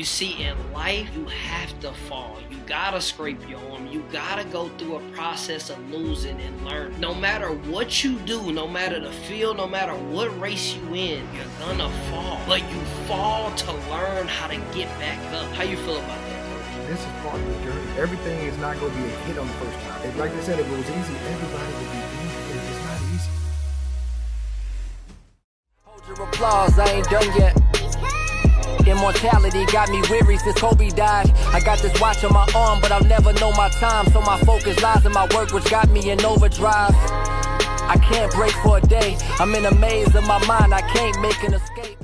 You see, in life, you have to fall. You gotta scrape your arm. You gotta go through a process of losing and learn. No matter what you do, no matter the field, no matter what race you in, you're gonna fall. But you fall to learn how to get back up. How you feel about that, Coach? This is part of the journey. Everything is not going to be a hit on the first time. Like I said, if it was easy, everybody would be easy. It's just not easy. Hold your applause, I ain't done yet. Immortality got me weary since Kobe died. I got this watch on my arm, but I'll never know my time. So my focus lies in my work, which got me in overdrive. I can't break for a day. I'm in a maze of my mind, I can't make an escape.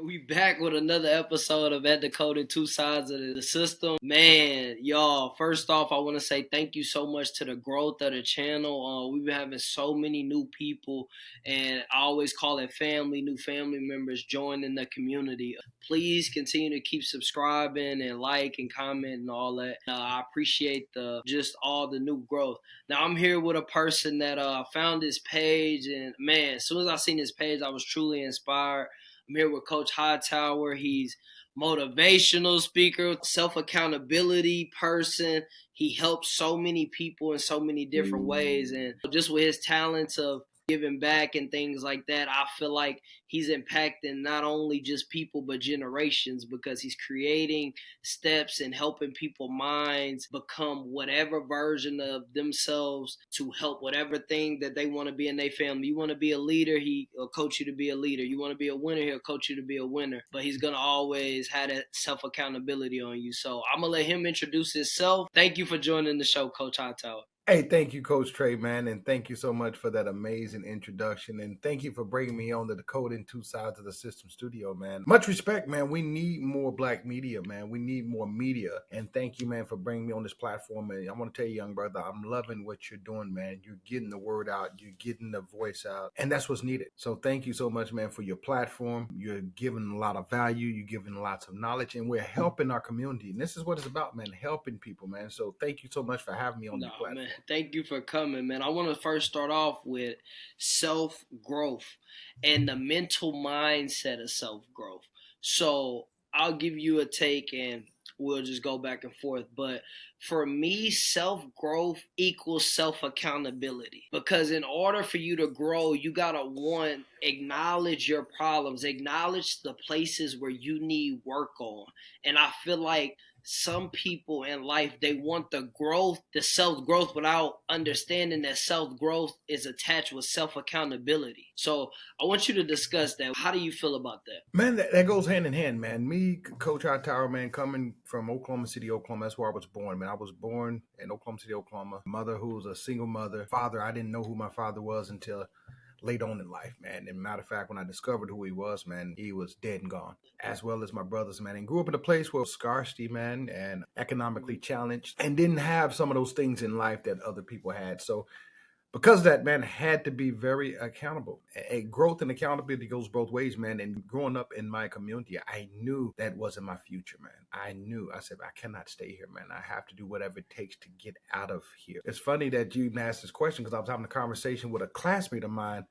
We back with another episode of Decoding Two Sides of the System. Man, y'all, first off, I want to say thank you so much to the growth of the channel. We've been having so many new people, and I always call it family, new family members joining the community. Please continue to keep subscribing and like and comment and all that. I appreciate just all the new growth. Now, I'm here with a person that found this page, and man, as soon as I seen this page, I was truly inspired. I'm here with Coach Hightower. He's motivational speaker, self-accountability person. He helps so many people in so many different ways. And just with his talents of giving back and things like that, I feel like he's impacting not only just people but generations, because he's creating steps and helping people's minds become whatever version of themselves to help whatever thing that they want to be in their family. You want to be a leader, he'll coach you to be a leader. You want to be a winner, he'll coach you to be a winner. But he's going to always have that self-accountability on you. So I'm going to let him introduce himself. Thank you for joining the show, Coach Hightower. Hey, thank you, Coach Trey, man, and thank you so much for that amazing introduction, and thank you for bringing me on the Decoding Two Sides of the System studio, man. Much respect, man. We need more Black media, man. We need more media, and thank you, man, for bringing me on this platform. And I want to tell you, young brother, I'm loving what you're doing, man. You're getting the word out, you're getting the voice out, and that's what's needed. So thank you so much, man, for your platform. You're giving a lot of value, you're giving lots of knowledge, and we're helping our community. And this is what it's about, man, helping people, man. So thank you so much for having me on your platform. Man. Thank you for coming, man. I want to first start off with self-growth and the mental mindset of self-growth. So I'll give you a take and we'll just go back and forth. But for me, self-growth equals self-accountability. Because in order for you to grow, you got to, acknowledge your problems, acknowledge the places where you need work on. And I feel like some people in life, they want the growth, the self-growth, without understanding that self-growth is attached with self-accountability. So I want you to discuss that. How do you feel about that? Man, that goes hand in hand, man. Me, Coach Hightower, man, coming from Oklahoma City, Oklahoma, that's where I was born, man. I was born in Oklahoma City, Oklahoma. Mother who was a single mother. Father, I didn't know who my father was until late on in life, man. And matter of fact, when I discovered who he was, man, he was dead and gone, as well as my brothers, man. And grew up in a place where scarcity, man, and economically challenged, and didn't have some of those things in life that other people had. So because of that, man, had to be very accountable. A growth and accountability goes both ways, man. And growing up in my community, I knew that wasn't my future, man. I said, I cannot stay here, man. I have to do whatever it takes to get out of here. It's funny that you asked this question, because I was having a conversation with a classmate of mine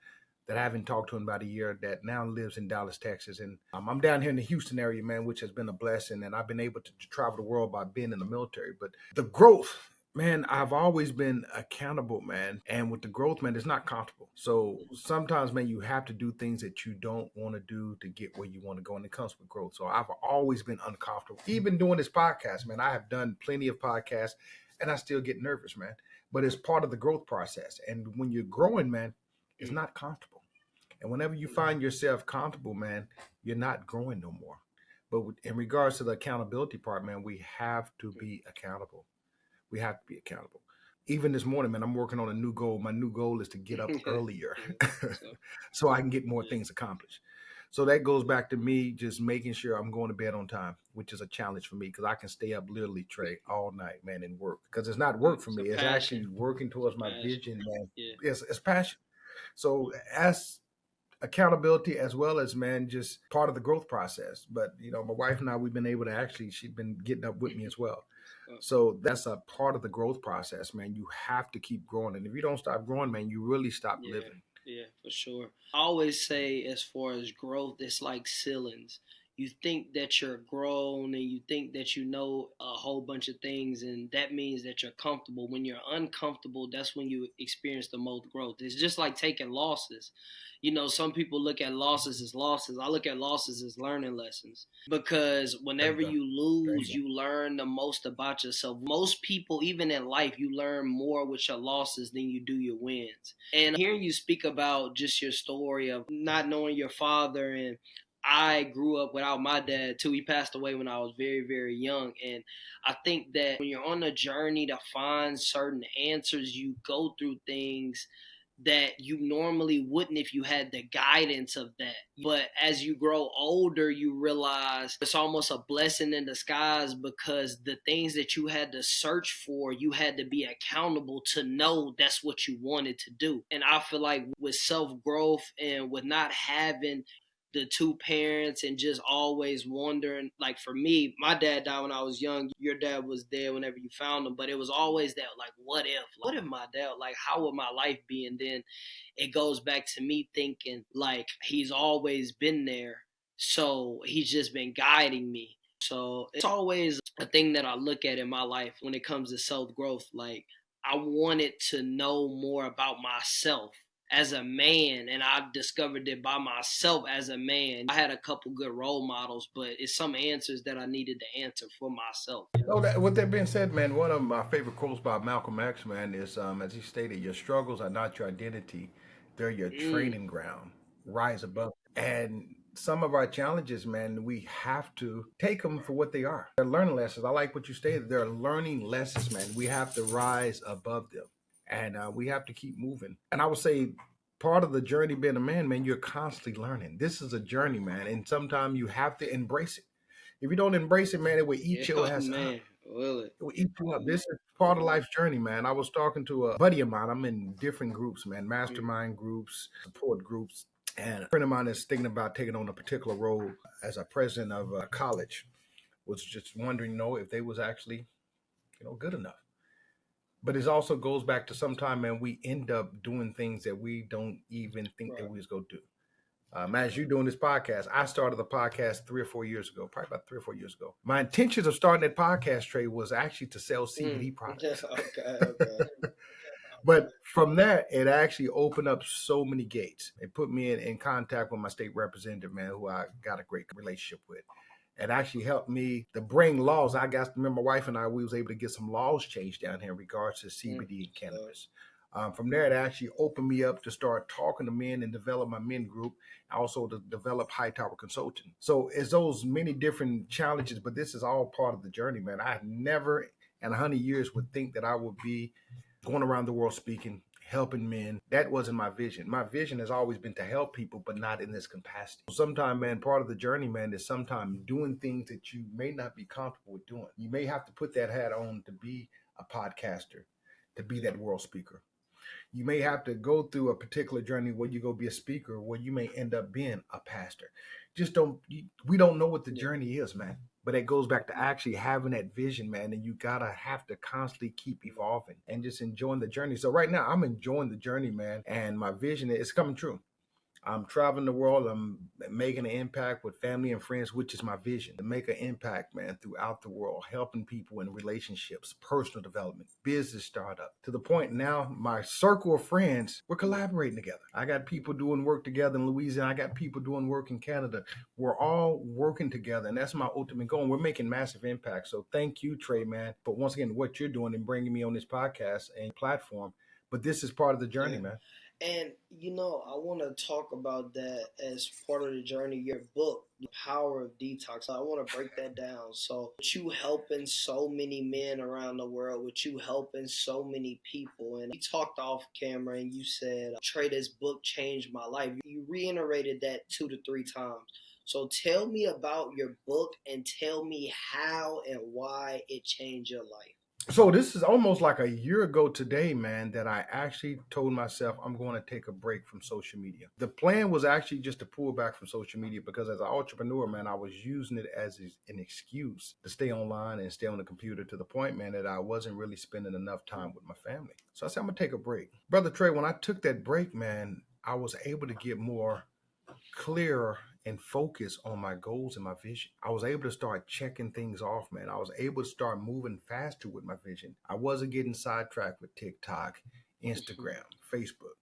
that I haven't talked to in about a year, that now lives in Dallas, Texas. And I'm down here in the Houston area, man, which has been a blessing. And I've been able to travel the world by being in the military. But the growth, man, I've always been accountable, man. And with the growth, man, it's not comfortable. So sometimes, man, you have to do things that you don't want to do to get where you want to go. And it comes with growth. So I've always been uncomfortable. Even doing this podcast, man, I have done plenty of podcasts and I still get nervous, man. But it's part of the growth process. And when you're growing, man, it's not comfortable. And whenever you find yourself comfortable, man, you're not growing no more. But in regards to the accountability part, man, we have to be accountable. We have to be accountable. Even this morning, man, I'm working on a new goal. My new goal is to get up earlier so I can get more things accomplished. So that goes back to me just making sure I'm going to bed on time, which is a challenge for me, because I can stay up literally, Trey, all night, man, and work. Because it's not work for me. It's actually working towards my vision, man. It's passion. So as accountability, as well as, man, just part of the growth process. But, my wife and I, we've been able to she's been getting up with me as well. So that's a part of the growth process, man. You have to keep growing. And if you don't stop growing, man, you really stop living. Yeah, for sure. I always say, as far as growth, it's like ceilings. You think that you're grown and you think that you know a whole bunch of things, and that means that you're comfortable. When you're uncomfortable, that's when you experience the most growth. It's just like taking losses. You know, some people look at losses as losses. I look at losses as learning lessons, because There you whenever go. you There you lose, go. you learn the most about yourself. Most people, even in life, you learn more with your losses than you do your wins. And hearing you speak about just your story of not knowing your father, and I grew up without my dad too. He passed away when I was very, very young. And I think that when you're on a journey to find certain answers, you go through things that you normally wouldn't if you had the guidance of that. But as you grow older, you realize it's almost a blessing in disguise, because the things that you had to search for, you had to be accountable to know that's what you wanted to do. And I feel like with self growth and with not having the two parents and just always wondering, like for me, my dad died when I was young. Your dad was there whenever you found him, but it was always that, like, what if my dad, like, how would my life be? And then it goes back to me thinking, like, he's always been there, so he's just been guiding me. So it's always a thing that I look at in my life when it comes to self growth. Like, I wanted to know more about myself as a man, and I discovered it by myself as a man. I had a couple good role models, but it's some answers that I needed to answer for myself. So with that being said, man, one of my favorite quotes by Malcolm X, man, is as he stated, "Your struggles are not your identity; they're your Mm, training ground. Rise above." And some of our challenges, man, we have to take them for what they are. They're learning lessons. I like what you stated. They're learning lessons, man. We have to rise above them, and we have to keep moving. And I would say, part of the journey being a man, man, you're constantly learning. This is a journey, man, and sometimes you have to embrace it. If you don't embrace it, man, it will eat yeah, your oh ass up. man, will it? It will eat you up. This is part of life's journey, man. I was talking to a buddy of mine. I'm in different groups, man, Mm, mastermind groups, support groups. And a friend of mine is thinking about taking on a particular role as a president of a college. Was just wondering, if they was actually, good enough. But it also goes back to sometime, man, we end up doing things that we don't even think that right. we was going to do. As you doing this podcast, I started the podcast 3 or 4 years ago, probably about 3 or 4 years ago. My intentions of starting that podcast trade was actually to sell Mm. CBD products. Okay, okay. But from that, it actually opened up so many gates. It put me in contact with my state representative, man, who I got a great relationship with. It actually helped me to bring laws. I got to remember, my wife and I, we was able to get some laws changed down here in regards to Mm. CBD and So, cannabis. From there, it actually opened me up to start talking to men and develop my men group, also to develop Hightower Consulting. So it's those many different challenges, but this is all part of the journey, man. I never in 100 years would think that I would be going around the world speaking, helping men. That wasn't my vision. My vision has always been to help people, but not in this capacity. Sometimes, man, part of the journey, man, is sometimes doing things that you may not be comfortable with doing. You may have to put that hat on to be a podcaster, to be that world speaker. You may have to go through a particular journey where you go be a speaker, where you may end up being a pastor. Just don't, we don't know what the yeah, journey is, man. But it goes back to actually having that vision, man. And you gotta have to constantly keep evolving and just enjoying the journey. So right now, I'm enjoying the journey, man. And my vision is coming true. I'm traveling the world. I'm making an impact with family and friends, which is my vision to make an impact, man, throughout the world, helping people in relationships, personal development, business startup. To the point now, my circle of friends, we're collaborating together. I got people doing work together in Louisiana. I got people doing work in Canada. We're all working together, and that's my ultimate goal. And we're making massive impact. So thank you, Trey, man, for once again what you're doing and bringing me on this podcast and platform. But this is part of the journey, yeah. man. And I want to talk about that as part of the journey. Your book, The Power of Detox. I want to break that down. So, with you helping so many men around the world, with you helping so many people, and we talked off camera, and you said, "Trey, this book changed my life." You reiterated that 2 to 3 times. So, tell me about your book and tell me how and why it changed your life. So this is almost like a year ago today, man, that I actually told myself I'm going to take a break from social media. The plan was actually just to pull back from social media because as an entrepreneur, man, I was using it as an excuse to stay online and stay on the computer to the point, man, that I wasn't really spending enough time with my family. So I said, I'm going to take a break. Brother Trey, when I took that break, man, I was able to get more clearer and focus on my goals and my vision. I was able to start checking things off, man. I was able to start moving faster with my vision. I wasn't getting sidetracked with TikTok, Instagram, Facebook.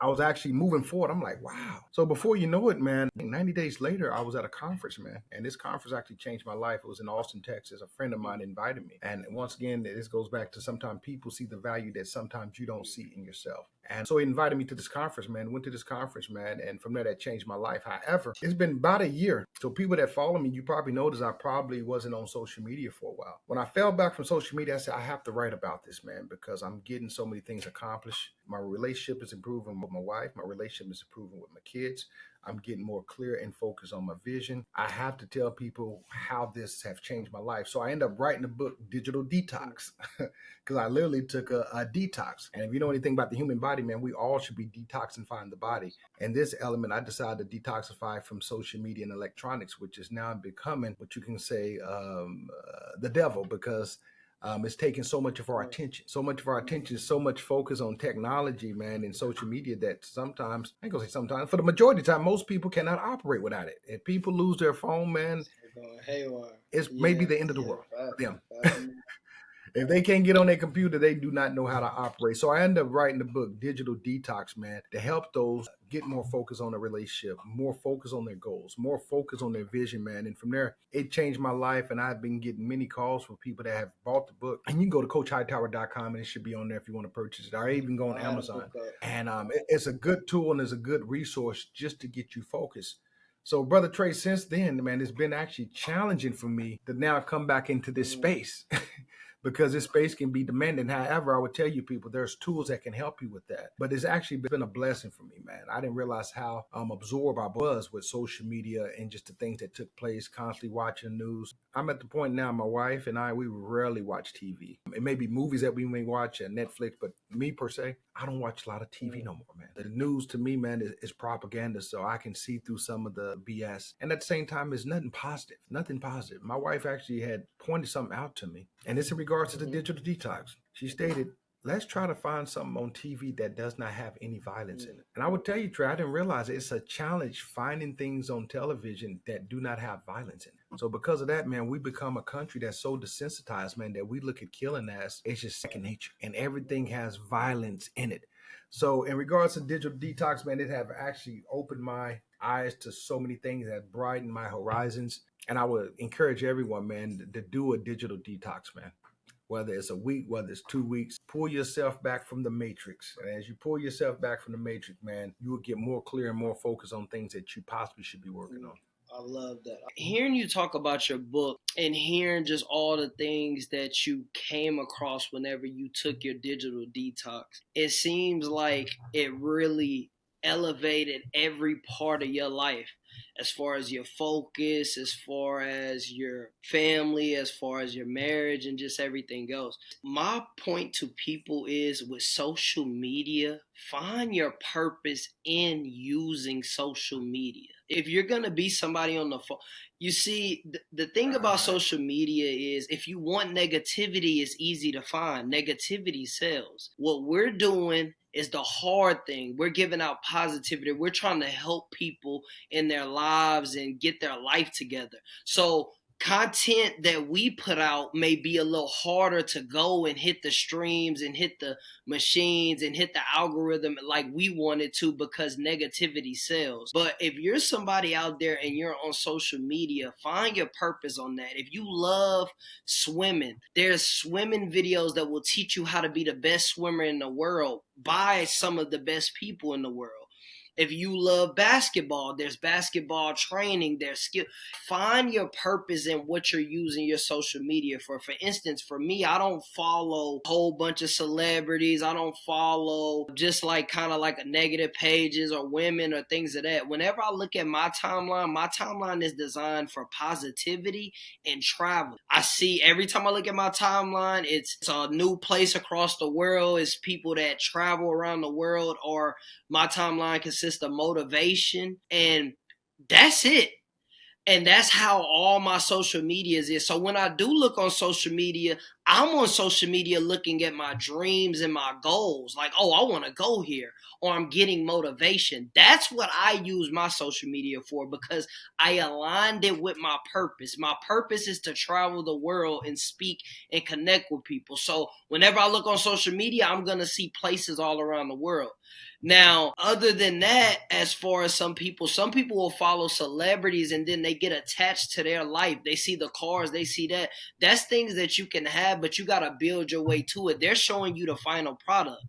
I was actually moving forward. I'm like, wow. So before you know it, man, 90 days later, I was at a conference, man. And this conference actually changed my life. It was in Austin, Texas. A friend of mine invited me. And once again, this goes back to sometimes people see the value that sometimes you don't see in yourself. And so he invited me to this conference, man. Went to this conference, man. And from there, that changed my life. However, it's been about a year. So people that follow me, you probably noticed I probably wasn't on social media for a while. When I fell back from social media, I said, I have to write about this, man, because I'm getting so many things accomplished. My relationship is improving with my wife. My relationship is improving with my kids. I'm getting more clear and focused on my vision. I have to tell people how this have changed my life. So I end up writing the book, Digital Detox, because I literally took a detox. And if you know anything about the human body, man, we all should be detoxifying the body. And this element, I decided to detoxify from social media and electronics, which is now becoming what you can say the devil, because it's taking so much of our attention. So much of our attention is so much focus on technology, man, and social media that sometimes, I ain't gonna say sometimes, for the majority of the time, most people cannot operate without it. If people lose their phone, man, it's maybe the end of the world for them. If they can't get on their computer, they do not know how to operate. So I ended up writing the book, Digital Detox, man, to help those get more focus on their relationship, more focus on their goals, more focus on their vision, man. And from there, it changed my life. And I've been getting many calls from people that have bought the book. And you can go to CoachHightower.com and it should be on there if you want to purchase it. Or even go on Amazon. And it's a good tool and it's a good resource just to get you focused. So, Brother Trey, since then, man, it's been actually challenging for me to now come back into this space. Because this space can be demanding. However, I would tell you people, there's tools that can help you with that. But it's actually been a blessing for me, man. I didn't realize how absorbed I was with social media and just the things that took place, constantly watching the news. I'm at the point now, my wife and I, we rarely watch TV. It may be movies that we may watch on Netflix, but me per se, I don't watch a lot of TV no more, man. The news to me, man, is propaganda, so I can see through some of the BS. And at the same time, it's nothing positive. My wife actually had pointed something out to me, and it's in regards to the digital detox. She stated, let's try to find something on TV that does not have any violence in it. And I would tell you, Trey, I didn't realize it's a challenge finding things on television that do not have violence in it. So because of that, man, we become a country that's so desensitized, man, that we look at killing as it's just second nature and everything has violence in it. So in regards to digital detox, man, it have actually opened my eyes to so many things that brightened my horizons. And I would encourage everyone, man, to do a digital detox, man. Whether it's a week, whether it's 2 weeks, pull yourself back from the matrix. And as you pull yourself back from the matrix, man, you will get more clear and more focused on things that you possibly should be working on. I love that. Hearing you talk about your book and hearing just all the things that you came across whenever you took your digital detox, it seems like it really elevated every part of your life, as far as your focus, as far as your family, as far as your marriage, and just everything else. My point to people is, with social media, find your purpose in using social media. If you're going to be somebody on the phone, you see, the thing about social media is, if you want negativity, it's easy to find. Negativity sells. What we're doing is the hard thing. We're giving out positivity. We're trying to help people in their lives and get their life together. So content that we put out may be a little harder to go and hit the streams and hit the machines and hit the algorithm like we wanted to, because negativity sells. But if you're somebody out there and you're on social media, find your purpose on that. If you love swimming, there's swimming videos that will teach you how to be the best swimmer in the world by some of the best people in the world. If you love basketball, there's basketball training, there's skill. Find your purpose in what you're using your social media for. For instance, for me, I don't follow a whole bunch of celebrities. I don't follow just like kind of like a negative pages or women or things of that. Whenever I look at my timeline is designed for positivity and travel. I see every time I look at my timeline, it's a new place across the world. It's people that travel around the world, or my timeline consists of motivation, and that's it. And that's how all my social medias is. So when I do look on social media, I'm on social media looking at my dreams and my goals. Like, oh, I want to go here, or I'm getting motivation. That's what I use my social media for, because I aligned it with my purpose. My purpose is to travel the world and speak and connect with people. So whenever I look on social media, I'm going to see places all around the world. Now, other than that, as far as some people will follow celebrities and then they get attached to their life. They see the cars, they see that. That's things that you can have, but you got to build your way to it. They're showing you the final product.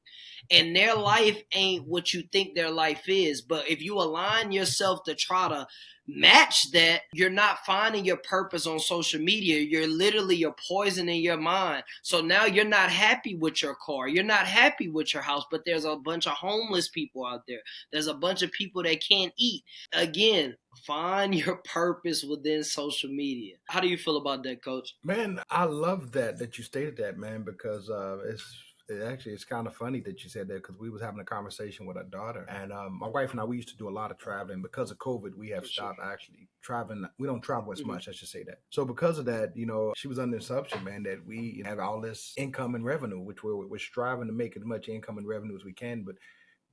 And their life ain't what you think their life is. But if you align yourself to try to match that, you're not finding your purpose on social media. You're poisoning your mind. So now you're not happy with your car. You're not happy with your house, but there's a bunch of homeless people out there. There's a bunch of people that can't eat. Again, find your purpose within social media. How do you feel about that, Coach? Man, I love that you stated that, man, because it's kind of funny that you said that, because we was having a conversation with our daughter, and my wife and I, we used to do a lot of traveling. Because of COVID, we have stopped actually traveling. We don't travel as much, I should say that. So because of that, she was under the assumption, man, that we have all this income and revenue, which we're striving to make as much income and revenue as we can, but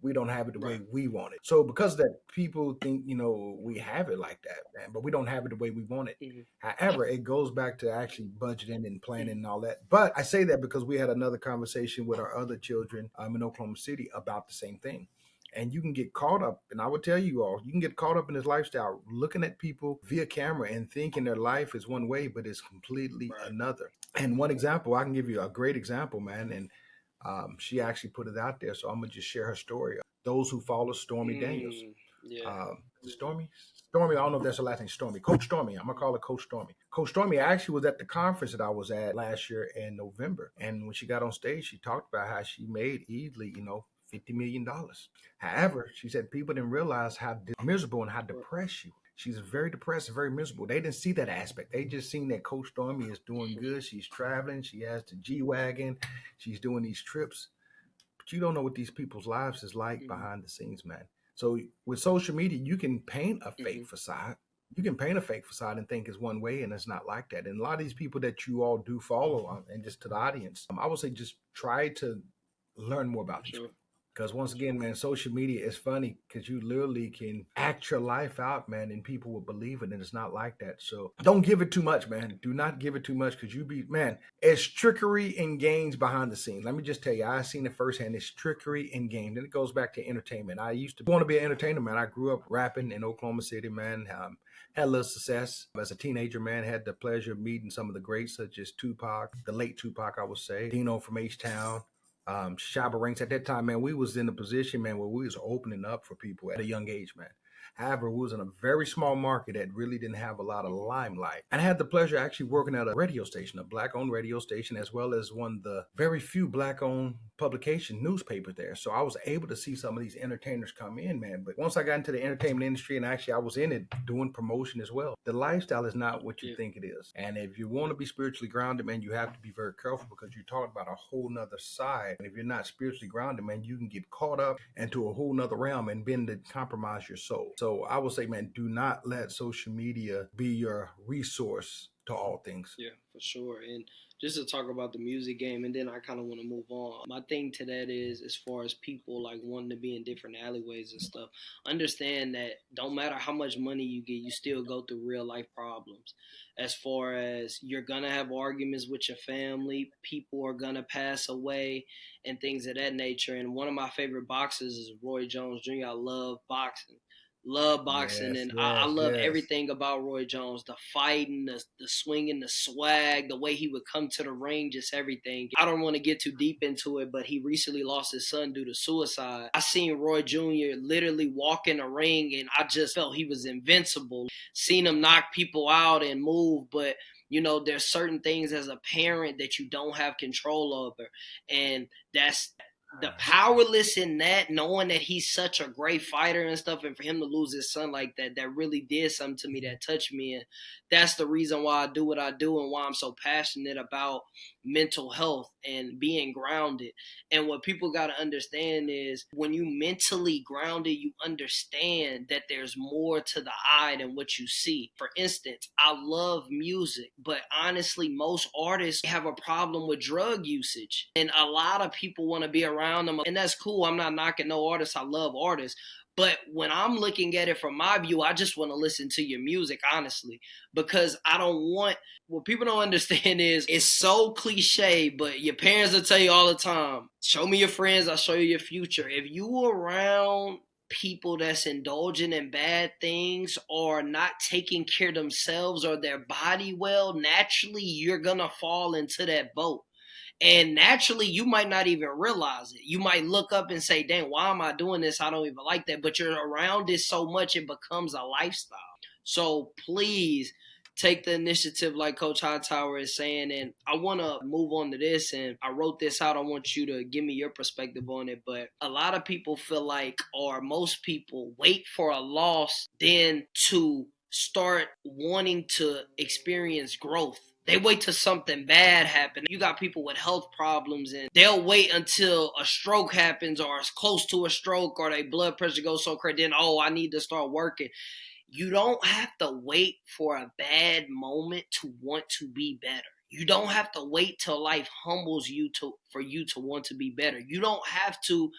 we don't have it the way we want it. So because of that, people think, we have it like that, man, but we don't have it the way we want it. However, it goes back to actually budgeting and planning and all that. But I say that because we had another conversation with our other children in Oklahoma City about the same thing. And you can get caught up, and I would tell you all, you can get caught up in this lifestyle, looking at people via camera and thinking their life is one way, but it's completely another. And one example, I can give you a great example, man, and she actually put it out there, so I'm gonna just share her story. Those who follow Stormy Daniels, Stormy, I don't know if that's her last name, Stormy, Coach Stormy. I'm gonna call her Coach Stormy. Coach Stormy actually was at the conference that I was at last year in November, and when she got on stage, she talked about how she made easily, $50 million. However, she said people didn't realize how miserable and how depressed she was. She's very depressed and very miserable. They didn't see that aspect. They just seen that Coach Stormy is doing good. She's traveling. She has the G-Wagon. She's doing these trips. But you don't know what these people's lives is like behind the scenes, man. So with social media, you can paint a fake facade. You can paint a fake facade and think it's one way, and it's not like that. And a lot of these people that you all do follow, and just to the audience, I would say just try to learn more about these people. Because once again, man, social media is funny because you literally can act your life out, man, and people will believe it, and it's not like that. So don't give it too much, man. Do not give it too much, because it's trickery and games behind the scenes. Let me just tell you, I've seen it firsthand. It's trickery and games. And it goes back to entertainment. I used to want to be an entertainer, man. I grew up rapping in Oklahoma City, man. Had a little success as a teenager, man. Had the pleasure of meeting some of the greats, such as Tupac, the late Tupac, I would say, Dino from H-Town. Shabba Ranks. At that time, man, we was in a position, man, where we was opening up for people at a young age, man. However, we was in a very small market that really didn't have a lot of limelight. And I had the pleasure of actually working at a radio station, a black-owned radio station, as well as one of the very few black-owned publication newspapers there. So I was able to see some of these entertainers come in, man. But once I got into the entertainment industry, and actually I was in it doing promotion as well, the lifestyle is not what you think it is. And if you want to be spiritually grounded, man, you have to be very careful, because you're talking about a whole nother side. And if you're not spiritually grounded, man, you can get caught up into a whole nother realm and begin to compromise your soul. So I would say, man, do not let social media be your resource to all things. Yeah, for sure. And just to talk about the music game, and then I kind of want to move on. My thing to that is, as far as people like wanting to be in different alleyways and stuff, understand that don't matter how much money you get, you still go through real life problems. As far as you're going to have arguments with your family, people are going to pass away and things of that nature. And one of my favorite boxers is Roy Jones Jr. I love boxing. I love everything about Roy Jones, the fighting, the swinging, the swag, the way he would come to the ring, just everything. I don't want to get too deep into it, but he recently lost his son due to suicide. I seen Roy Jr. literally walk in the ring, and I just felt he was invincible. Seen him knock people out and move, but there's certain things as a parent that you don't have control over, and that's the powerless in that, knowing that he's such a great fighter and stuff, and for him to lose his son like that really did something to me, that touched me. And that's the reason why I do what I do and why I'm so passionate about mental health and being grounded. And what people got to understand is when you mentally grounded, you understand that there's more to the eye than what you see. For instance, I love music, but honestly, most artists have a problem with drug usage. And a lot of people want to be around them. And that's cool. I'm not knocking no artists. I love artists. But when I'm looking at it from my view, I just want to listen to your music, honestly, because I don't want, what people don't understand is it's so cliche, but your parents will tell you all the time, show me your friends, I'll show you your future. If you around people that's indulging in bad things or not taking care of themselves or their body well, naturally you're going to fall into that boat. And naturally, you might not even realize it. You might look up and say, dang, why am I doing this? I don't even like that. But you're around it so much, it becomes a lifestyle. So please take the initiative like Coach Hightower is saying. And I want to move on to this. And I wrote this out. I want you to give me your perspective on it. But a lot of people feel like, or most people wait for a loss then to start wanting to experience growth. They wait till something bad happens. You got people with health problems and they'll wait until a stroke happens or it's close to a stroke or their blood pressure goes so crazy. Then, I need to start working. You don't have to wait for a bad moment to want to be better. You don't have to wait till life humbles you for you to want to be better. You don't have to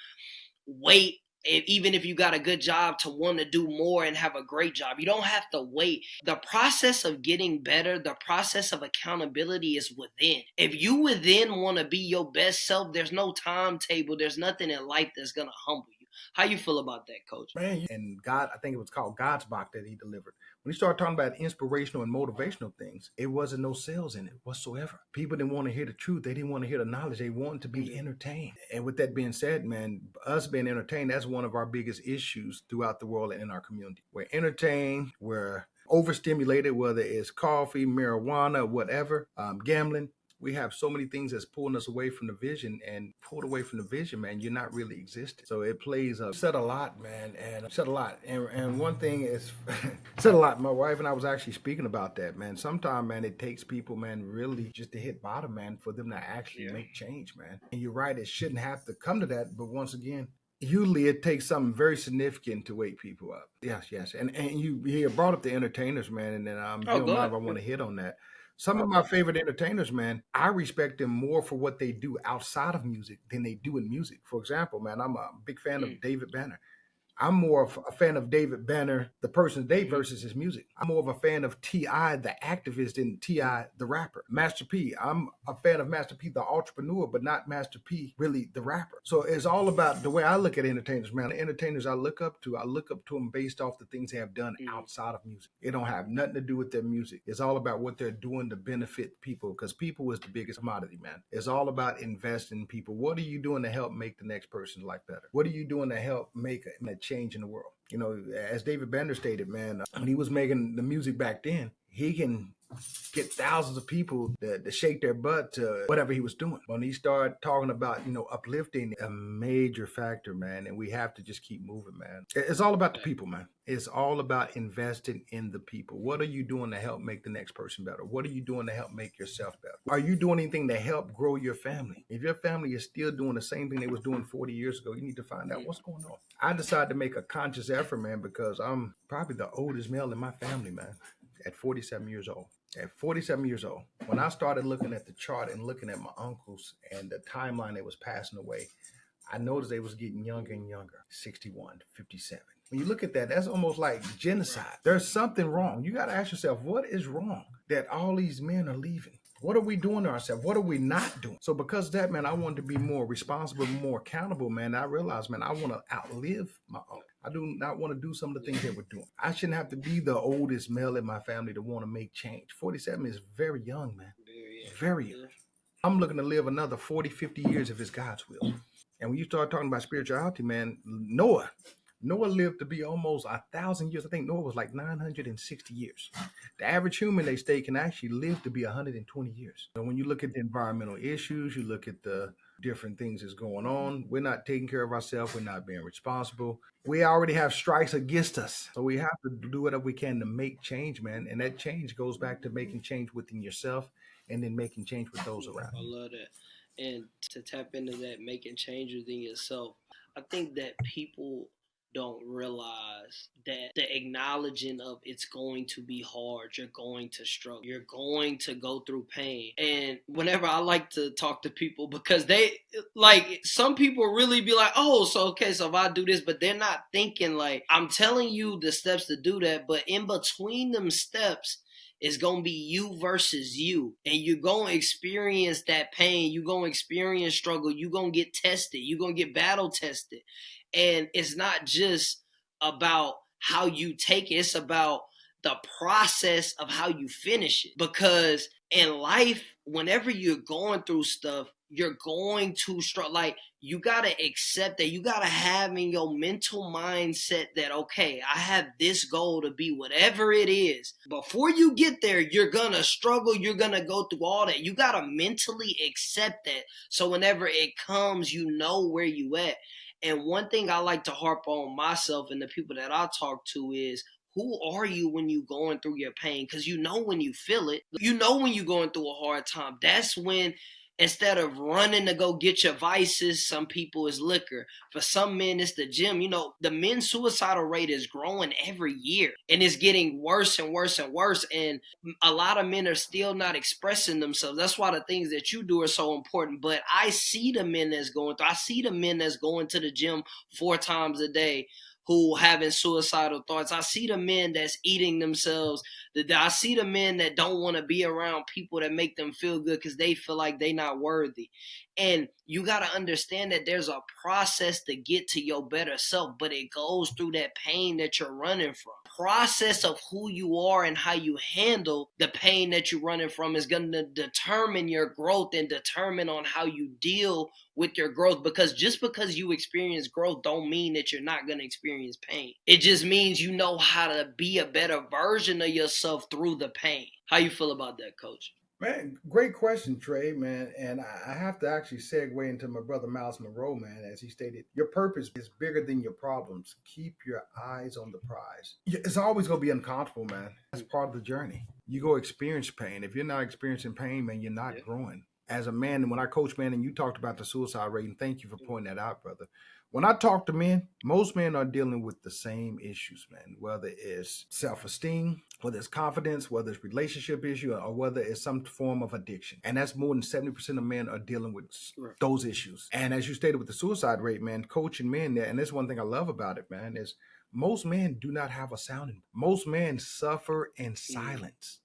wait, even if you got a good job, to want to do more and have a great job. You don't have to wait. The process of getting better, the process of accountability is within. If you within want to be your best self, there's no timetable. There's nothing in life that's going to humble you. How you feel about that, Coach? Man, and God, I think it was called God's box that he delivered. When he started talking about inspirational and motivational things, it wasn't no sales in it whatsoever. People didn't want to hear the truth. They didn't want to hear the knowledge. They wanted to be entertained. And with that being said, man, us being entertained, that's one of our biggest issues throughout the world and in our community. We're entertained. We're overstimulated, whether it's coffee, marijuana, whatever, gambling. We have so many things that's pulling us away from the vision, and pulled away from the vision, man, you're not really existing. So it plays said a lot, man, and said a lot. And one thing is said a lot. My wife and I was actually speaking about that, man. Sometimes, man, it takes people, man, really just to hit bottom, man, for them to actually make change, man. And you're right, it shouldn't have to come to that. But once again, usually it takes something very significant to wake people up. Yes. And you brought up the entertainers, man, and then I want to hit on that. Some of my favorite entertainers, man, I respect them more for what they do outside of music than they do in music. For example, man, I'm a big fan of David Banner. I'm more of a fan of David Banner, the person today, versus his music. I'm more of a fan of T.I., the activist, than T.I., the rapper. Master P, I'm a fan of Master P, the entrepreneur, but not Master P, really the rapper. So it's all about the way I look at entertainers, man. The entertainers I look up to them based off the things they have done outside of music. It don't have nothing to do with their music. It's all about what they're doing to benefit people, because people is the biggest commodity, man. It's all about investing in people. What are you doing to help make the next person's life better? What are you doing to help make a change in the world? You know, as David Banner stated, man, when he was making the music back then, he can get thousands of people to shake their butt to whatever he was doing. When he started talking about, uplifting, a major factor, man, and we have to just keep moving, man. It's all about the people, man. It's all about investing in the people. What are you doing to help make the next person better? What are you doing to help make yourself better? Are you doing anything to help grow your family? If your family is still doing the same thing they was doing 40 years ago, you need to find out what's going on. I decided to make a conscious effort, man, because I'm probably the oldest male in my family, man, at 47 years old. At 47 years old, when I started looking at the chart and looking at my uncles and the timeline they was passing away, I noticed they was getting younger and younger, 61, 57. When you look at that, that's almost like genocide. There's something wrong. You got to ask yourself, what is wrong that all these men are leaving? What are we doing to ourselves? What are we not doing? So because of that, man, I wanted to be more responsible, more accountable, man. I realized, man, I want to outlive my uncle. I do not want to do some of the things they were doing. I shouldn't have to be the oldest male in my family to want to make change. 47 is very young, man. Very young. I'm looking to live another 40, 50 years if it's God's will. And when you start talking about spirituality, man, Noah lived to be almost 1,000 years. I think Noah was like 960 years. The average human they say can actually live to be 120 years. And when you look at the environmental issues, you look at the different things that's going on, we're not taking care of ourselves. We're not being responsible. We already have strikes against us. So we have to do whatever we can to make change, man. And that change goes back to making change within yourself and then making change with those around I you. love that. And to tap into that, making change within yourself, I think that people don't realize that the acknowledging of it's going to be hard, you're going to struggle, you're going to go through pain. And whenever I like to talk to people, because they like, some people really be like, oh, so okay, so if I do this, but they're not thinking like, I'm telling you the steps to do that, but in between them steps, it's going to be you versus you. And you're going to experience that pain. You're going to experience struggle. You're going to get tested. You're going to get battle tested. And it's not just about how you take it. It's about the process of how you finish it. Because in life, whenever you're going through stuff, you're going to struggle. Like, you got to accept that. You got to have in your mental mindset that, okay, I have this goal to be whatever it is. Before you get there, you're going to struggle. You're going to go through all that. You got to mentally accept that. So whenever it comes, you know where you at. And one thing I like to harp on myself and the people that I talk to is, who are you when you're going through your pain? Because you know when you feel it. You know when you're going through a hard time. That's when, instead of running to go get your vices, some people is liquor. For some men, it's the gym. You know, the men's suicidal rate is growing every year. And it's getting worse and worse and worse. And a lot of men are still not expressing themselves. That's why the things that you do are so important. But I see the men that's going through. I see the men that's going to the gym 4 times a day, who having suicidal thoughts. I see the men that's eating themselves. I see the men that don't want to be around people that make them feel good because they feel like they're not worthy. And you got to understand that there's a process to get to your better self, but it goes through that pain that you're running from. Process of who you are and how you handle the pain that you're running from is going to determine your growth and determine on how you deal with your growth. Because just because you experience growth don't mean that you're not going to experience pain. It just means you know how to be a better version of yourself through the pain. How you feel about that, Coach? Man, great question, Trey, man. And I have to actually segue into my brother Miles Monroe, man, as he stated, your purpose is bigger than your problems. Keep your eyes on the prize. It's always going to be uncomfortable, man. That's part of the journey. You go experience pain. If you're not experiencing pain, man, you're not growing. As a man, and when I coach, man, and you talked about the suicide rate, and thank you for pointing that out, brother. When I talk to men, most men are dealing with the same issues, man, whether it's self-esteem, whether it's confidence, whether it's relationship issue, or whether it's some form of addiction. And that's more than 70% of men are dealing with those issues. And as you stated with the suicide rate, man, coaching men there, and that's one thing I love about it, man, is most men do not have a sounding. Most men suffer in silence.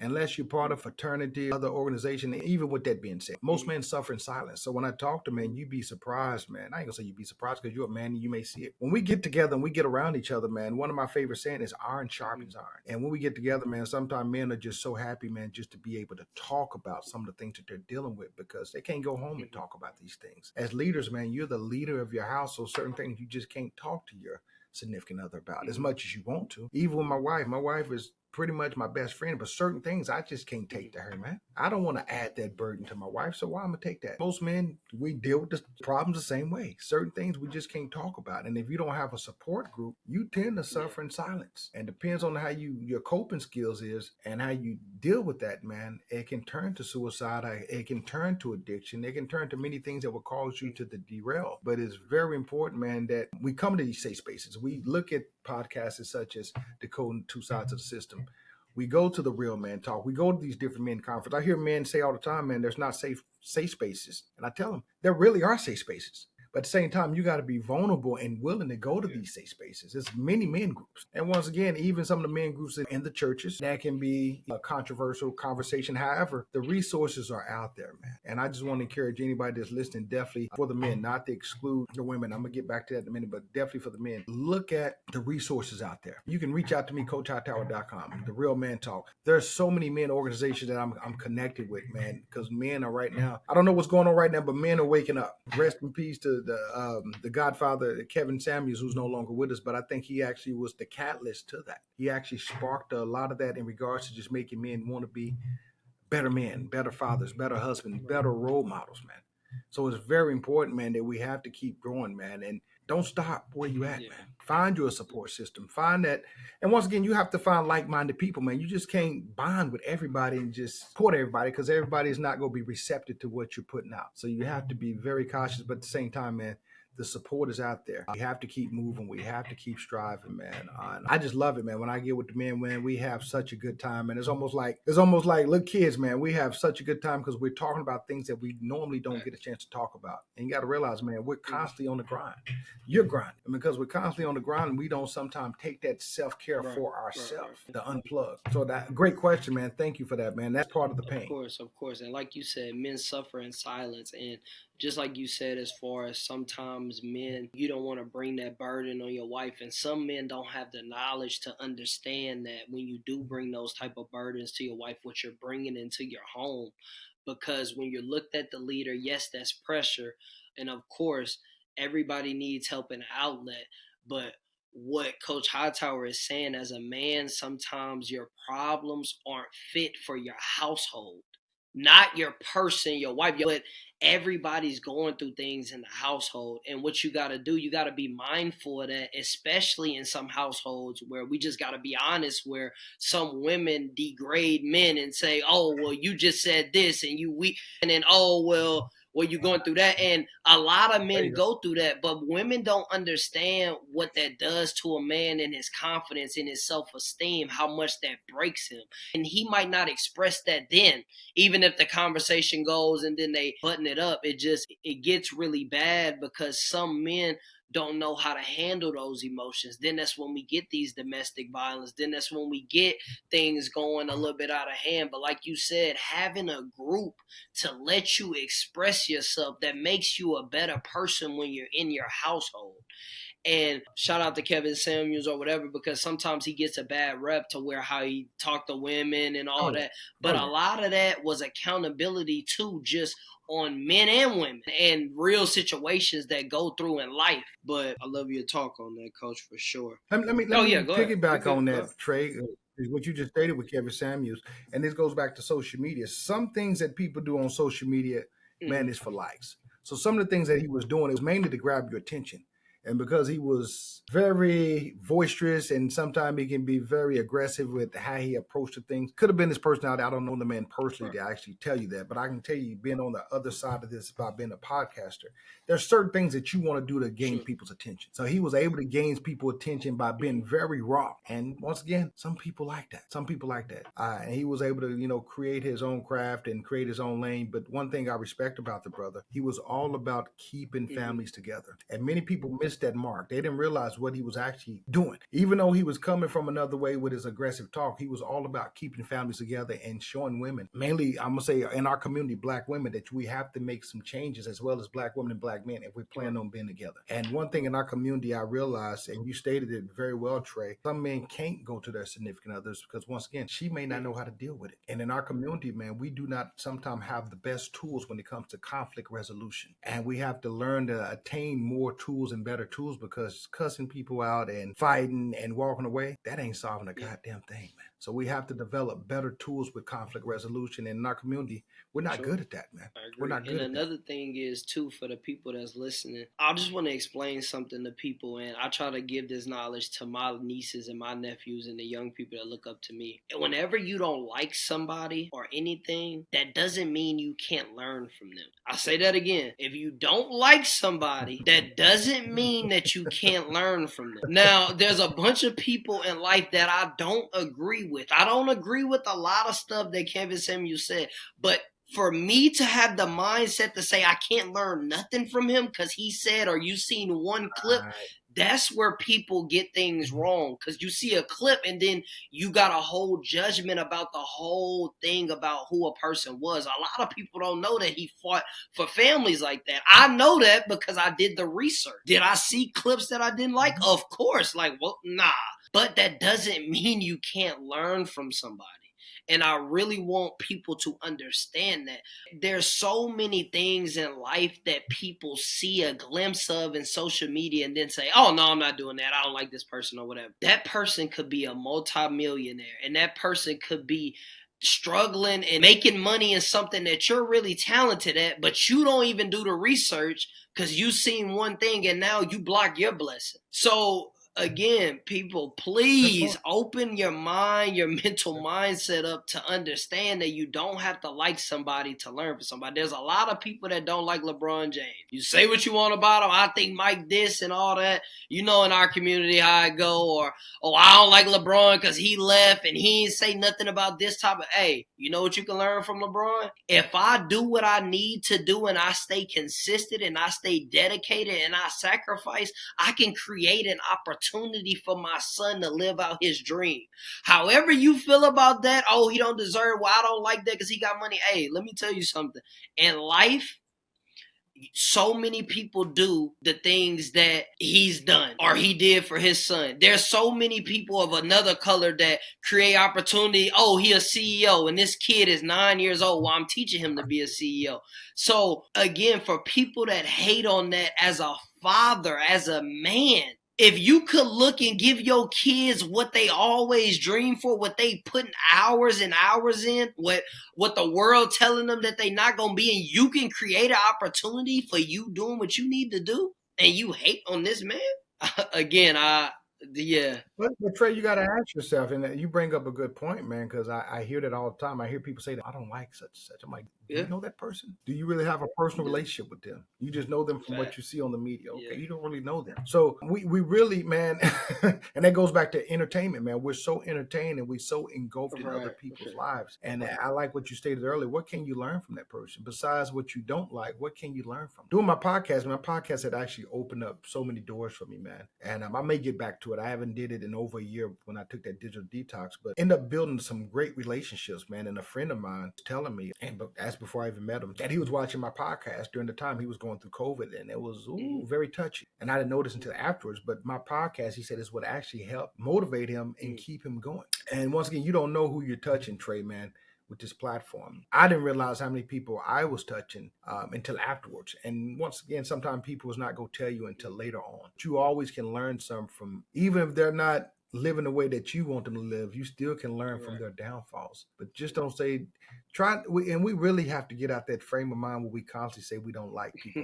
Unless you're part of fraternity, other organization, even with that being said, most men suffer in silence. So when I talk to men, you'd be surprised, man. I ain't gonna say you'd be surprised because you're a man and you may see it. When we get together and we get around each other, man, one of my favorite saying is iron sharpens iron. And when we get together, man, sometimes men are just so happy, man, just to be able to talk about some of the things that they're dealing with because they can't go home and talk about these things. As leaders, man, you're the leader of your house, so certain things you just can't talk to your significant other about as much as you want to. Even with my wife is pretty much my best friend, but certain things I just can't take to her, man. I don't want to add that burden to my wife, so why am I gonna take that? Most men, we deal with the problems the same way. Certain things we just can't talk about, and if you don't have a support group, you tend to suffer in silence. And depends on how your coping skills is and how you deal with that, man. It can turn to suicide. It can turn to addiction. It can turn to many things that will cause you to derail. But it's very important, man, that we come to these safe spaces. We look at podcasts such as Decoding Two Sides of the System. We go to the Real Man Talk. We go to these different men conferences. I hear men say all the time, man, there's not safe spaces. And I tell them, there really are safe spaces. But at the same time, you got to be vulnerable and willing to go to these safe spaces. There's many men groups. And once again, even some of the men groups in the churches, that can be a controversial conversation. However, the resources are out there, man. And I just want to encourage anybody that's listening, definitely for the men, not to exclude the women. I'm going to get back to that in a minute, but definitely for the men. Look at the resources out there. You can reach out to me, CoachHightower.com, The Real Man Talk. There's so many men organizations that I'm connected with, man, because men are right now, I don't know what's going on right now, but men are waking up. Rest in peace to the Godfather, Kevin Samuels, who's no longer with us, but I think he actually was the catalyst to that. He actually sparked a lot of that in regards to just making men want to be better men, better fathers, better husbands, better role models, man. So it's very important, man, that we have to keep growing, man. And Don't stop where you at, Yeah. man. Find you a support system. Find that. And once again, you have to find like-minded people, man. You just can't bond with everybody and just support everybody, because everybody is not going to be receptive to what you're putting out. So you have to be very cautious, but at the same time, man, the support is out there. We have to keep moving. We have to keep striving, man. And I just love it, man. When I get with the men, man, we have such a good time, and it's almost like little kids, man. We have such a good time because we're talking about things that we normally don't get a chance to talk about. And you got to realize, man, we're constantly on the grind. You're grinding, and because we're constantly on the grind, we don't sometimes take that self-care for ourselves, to unplug. So that great question, man. Thank you for that, man. That's part of the pain. Of course. And like you said, men suffer in silence. And just like you said, as far as sometimes men, you don't want to bring that burden on your wife. And some men don't have the knowledge to understand that when you do bring those type of burdens to your wife, what you're bringing into your home. Because when you're looked at the leader, yes, that's pressure. And of course, everybody needs help and outlet. But what Coach Hightower is saying, as a man, sometimes your problems aren't fit for your household, not your person, your wife, but everybody's going through things in the household. And what you got to do, you got to be mindful of that, especially in some households where we just got to be honest, where some women degrade men and say, oh, well, you just said this and you weak. And then, oh, well, you're going through that. And a lot of men go through that, but women don't understand what that does to a man and his confidence and his self-esteem, how much that breaks him. And he might not express that then, even if the conversation goes and then they button it up. It gets really bad because some men don't know how to handle those emotions. Then that's when we get these domestic violence. Then that's when we get things going a little bit out of hand. But like you said, having a group to let you express yourself that makes you a better person when you're in your household. And shout out to Kevin Samuels or whatever, because sometimes he gets a bad rep to where how he talked to women and all that. But a lot of that was accountability too, just on men and women and real situations that go through in life. But I love your talk on that, Coach, for sure. Let me piggyback on that, Trey. What you just stated with Kevin Samuels, and this goes back to social media. Some things that people do on social media, man, is for likes. So some of the things that he was doing, it was mainly to grab your attention. And because he was very boisterous and sometimes he can be very aggressive with how he approached the things, could have been his personality. I don't know the man personally to actually tell you that, but I can tell you, being on the other side of this about being a podcaster, there's certain things that you want to do to gain people's attention. So he was able to gain people's attention by being very raw. And once again, some people like that. And he was able to, create his own craft and create his own lane. But one thing I respect about the brother, he was all about keeping families together. And many people miss that mark. They didn't realize what he was actually doing. Even though he was coming from another way with his aggressive talk, he was all about keeping families together and showing women, mainly I'm gonna say in our community, black women, that we have to make some changes, as well as black women and black men, if we plan on being together. And one thing in our community I realized, and you stated it very well, Trey, some men can't go to their significant others because, once again, she may not know how to deal with it. And in our community, man, we do not sometimes have the best tools when it comes to conflict resolution. And we have to learn to attain more tools and better tools, because cussing people out and fighting and walking away, that ain't solving a goddamn thing, man. So we have to develop better tools with conflict resolution. And in our community, we're not good at that, man. We're not good at that. And another thing is, too, for the people that's listening, I just want to explain something to people, and I try to give this knowledge to my nieces and my nephews and the young people that look up to me. And whenever you don't like somebody or anything, that doesn't mean you can't learn from them. I say that again. If you don't like somebody, that doesn't mean that you can't learn from them. Now, there's a bunch of people in life that I don't agree with. I don't agree with a lot of stuff that Kevin Samuels said, but for me to have the mindset to say I can't learn nothing from him because he said, or you seen one clip, that's where people get things wrong. Because you see a clip and then you got a whole judgment about the whole thing about who a person was. A lot of people don't know that he fought for families like that. I know that because I did the research. Did I see clips that I didn't like? Of course. Nah. But that doesn't mean you can't learn from somebody. And I really want people to understand that there's so many things in life that people see a glimpse of in social media and then say, oh, no, I'm not doing that. I don't like this person or whatever. That person could be a multimillionaire, and that person could be struggling and making money in something that you're really talented at, but you don't even do the research because you seen one thing and now you block your blessing. So again, people, please open your mind, your mental mindset up to understand that you don't have to like somebody to learn from somebody. There's a lot of people that don't like LeBron James. You say what you want about him. I think Mike this and all that. You know, in our community how I go. Or, oh, I don't like LeBron because he left and he didn't say nothing about this topic. Hey, you know what you can learn from LeBron? If I do what I need to do and I stay consistent and I stay dedicated and I sacrifice, I can create an opportunity for my son to live out his dream. However you feel about that, oh, he don't deserve, well, I don't like that because he got money. Hey, let me tell you something. In life, so many people do the things that he's done or he did for his son. There's so many people of another color that create opportunity. Oh, he a CEO and this kid is 9 years old. Well, I'm teaching him to be a CEO. So again, for people that hate on that as a father, as a man, if you could look and give your kids what they always dream for, what they putting hours and hours in, what the world telling them that they not going to be, and you can create an opportunity for you doing what you need to do, and you hate on this man, again, yeah. But Trey, you got to ask yourself, and you bring up a good point, man, because I hear that all the time. I hear people say that I don't like such and such. I'm like, do you know that person? Do you really have a personal relationship with them? You just know them from what you see on the media. Okay, you don't really know them. So we really, man, and that goes back to entertainment, man. We're so entertained and we're so engulfed in other people's lives. And I like what you stated earlier. What can you learn from that person? Besides what you don't like, what can you learn from? Doing my podcast had actually opened up so many doors for me, man. And I may get back to it. I haven't did it in over a year when I took that digital detox, but end up building some great relationships, man. And a friend of mine was telling me, and that's before I even met him, that he was watching my podcast during the time he was going through COVID, and it was very touchy. And I didn't notice until afterwards, but my podcast, he said, is what actually helped motivate him and keep him going. And once again, you don't know who you're touching, Trey, man, with this platform. I didn't realize how many people I was touching until afterwards. And once again, sometimes people is not going to tell you until later on. But you always can learn some from, even if they're not living the way that you want them to live, you still can learn from their downfalls. But just don't say, and we really have to get out that frame of mind where we constantly say we don't like people.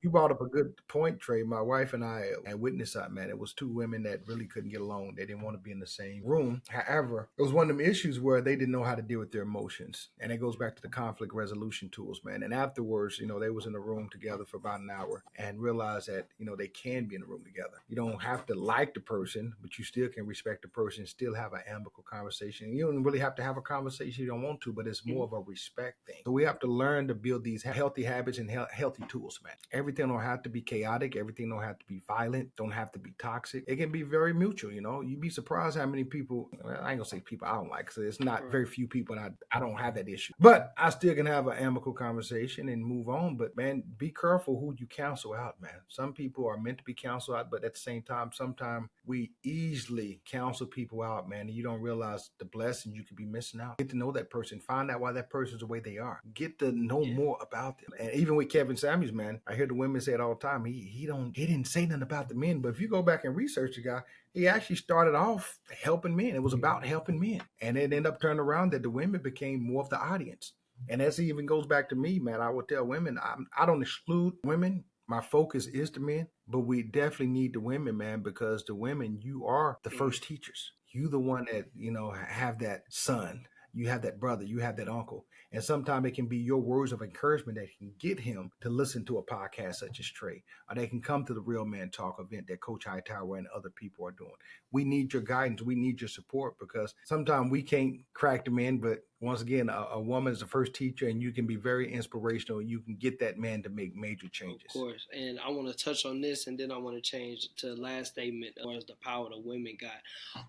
You brought up a good point, Trey. My wife and I had witnessed that, man. It was two women that really couldn't get along. They didn't want to be in the same room. However, it was one of them issues where they didn't know how to deal with their emotions. And it goes back to the conflict resolution tools, man. And afterwards, they was in a room together for about an hour and realized that, they can be in a room together. You don't have to like the person, but you still can respect the person, still have an amicable conversation. You don't really have to have a conversation you don't want to, but it's more of a respect thing. So we have to learn to build these healthy habits and healthy tools, man. Everything don't have to be chaotic. Everything don't have to be violent. Don't have to be toxic. It can be very mutual, You'd be surprised how many people, I ain't gonna say people I don't like, so it's not very few people, and I don't have that issue. But I still can have an amicable conversation and move on. But man, be careful who you counsel out, man. Some people are meant to be counseled out, but at the same time, sometimes we easily counsel people out, man, and you don't realize the blessing you could be missing out. Get to know that person. Find out why that person's the way they are. Get to know more about them. And even with Kevin Samuels, man, I hear the women say it all the time. He didn't say nothing about the men, but if you go back and research the guy, he actually started off helping men. It was about helping men. And it ended up turning around that the women became more of the audience. And as it even goes back to me, man, I would tell women, I don't exclude women. My focus is the men, but we definitely need the women, man, because the women, you are the first teachers. You the one that, have that son, you have that brother, you have that uncle. And sometimes it can be your words of encouragement that can get him to listen to a podcast such as Trey, or they can come to the Real Man Talk event that Coach Hightower and other people are doing. We need your guidance. We need your support, because sometimes we can't crack them in, but once again, a woman is the first teacher, and you can be very inspirational. You can get that man to make major changes. Of course. And I want to touch on this, and then I want to change to the last statement as far as the power the women got.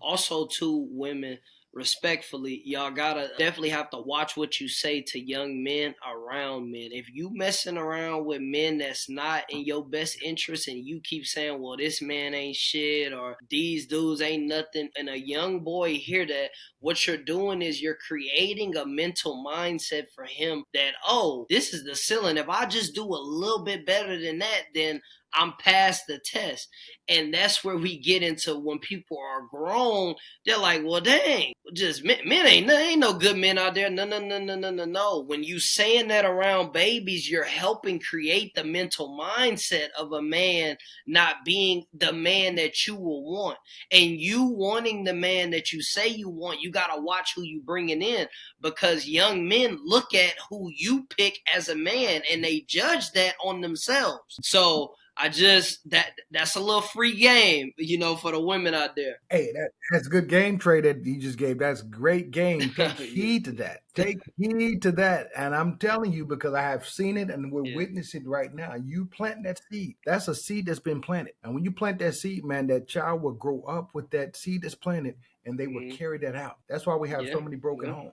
Also, too, women, respectfully, y'all gotta definitely have to watch what you say to young men around men. If you messing around with men that's not in your best interest, and you keep saying, well, this man ain't shit, or these dudes ain't nothing, and a young boy hear that, what you're doing is you're creating a mental mindset for him that, oh, this is the ceiling. If I just do a little bit better than that, then I'm past the test. And that's where we get into when people are grown, they're like, well, dang, just men ain't no good men out there. No. When you saying that around babies, you're helping create the mental mindset of a man not being the man that you will want. And you wanting the man that you say you want, you got to watch who you bringing in, because young men look at who you pick as a man and they judge that on themselves. So that's a little free game, for the women out there. Hey, that's good game trade that you just gave. That's great game. Take heed to that. Take heed to that. And I'm telling you, because I have seen it and we're witnessing it right now. You plant that seed. That's a seed that's been planted. And when you plant that seed, man, that child will grow up with that seed that's planted and they will carry that out. That's why we have so many broken homes.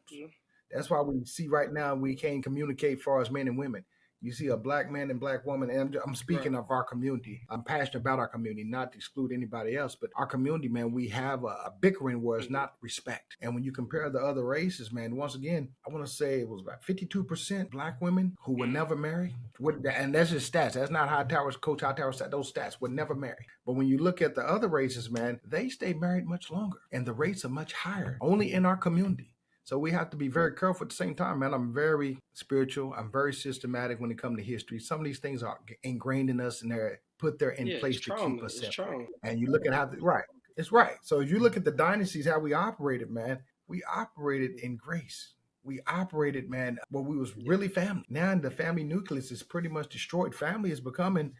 That's why we see right now we can't communicate far as men and women. You see a black man and black woman, and I'm speaking of our community. I'm passionate about our community, not to exclude anybody else, but our community, man, we have a bickering where it's not respect. And when you compare the other races, man, once again, I want to say it was about 52% black women who would never marry. And that's just stats. That's not Coach Hightower said. Those stats would never marry. But when you look at the other races, man, they stay married much longer, and the rates are much higher, only in our community. So we have to be very careful at the same time, man. I'm very spiritual. I'm very systematic when it comes to history. Some of these things are ingrained in us and they're put there in place to keep us separate. And you look at how, it's right. So if you look at the dynasties, how we operated, man, we operated in grace. We operated, man, where we was really family. Now the family nucleus is pretty much destroyed. Family is becoming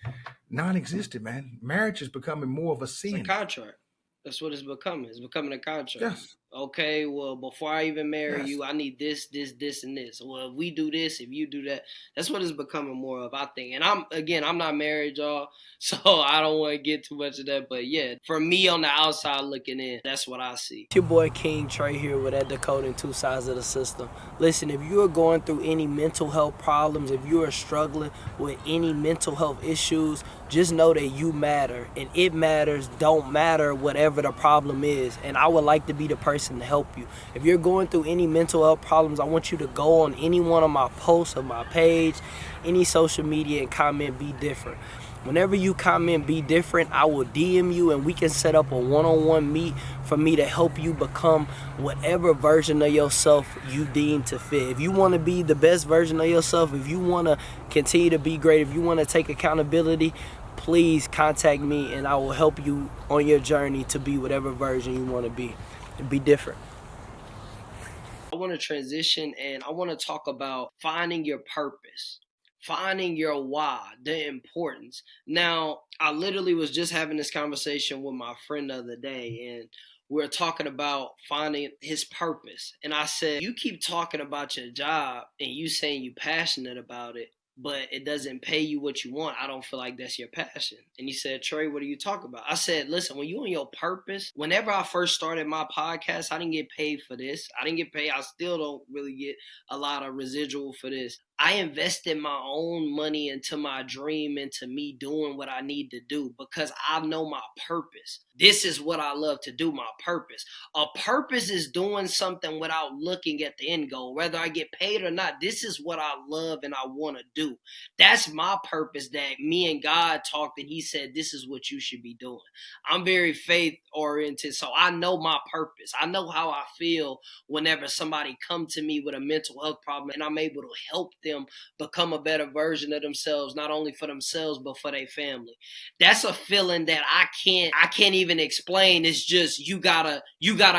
non-existent, man. Marriage is becoming more of a sin. It's a contract. That's what it's becoming. It's becoming a contract. Yes. Okay, well, before I even marry you, I need this, and this. Well, if we do this, if you do that, that's what it's becoming more of, I think. And I'm not married, y'all, so I don't want to get too much of that. But yeah, for me on the outside looking in, that's what I see. It's your boy King Trey here with that Decoding Two Sides of the System. Listen, if you are going through any mental health problems, if you are struggling with any mental health issues, just know that you matter, and it matters. Don't matter whatever the problem is. And I would like to be the person to help you. If you're going through any mental health problems, I want you to go on any one of my posts on my page, any social media, and comment "Be Different." Whenever you comment "Be Different," I will DM you and we can set up a one-on-one meet for me to help you become whatever version of yourself you deem to fit. If you want to be the best version of yourself, if you want to continue to be great, if you want to take accountability, please contact me and I will help you on your journey to be whatever version you want to be. Be different. I want to transition and I want to talk about finding your purpose, finding your why, the importance. Now, I literally was just having this conversation with my friend the other day, and we're talking about finding his purpose. And I said, you keep talking about your job and you saying you're passionate about it, but it doesn't pay you what you want. I don't feel like that's your passion. And he said, Trey, what are you talking about? I said, listen, when you on your purpose, whenever I first started my podcast, I didn't get paid for this. I didn't get paid. I still don't really get a lot of residual for this. I invested my own money into my dream, into me doing what I need to do because I know my purpose. This is what I love to do, my purpose. A purpose is doing something without looking at the end goal. Whether I get paid or not, this is what I love and I want to do. That's my purpose that me and God talked and he said, this is what you should be doing. I'm very faith oriented, so I know my purpose. I know how I feel whenever somebody come to me with a mental health problem and I'm able to help them become a better version of themselves, not only for themselves, but for their family. That's a feeling that I can't even explain. It's just, you gotta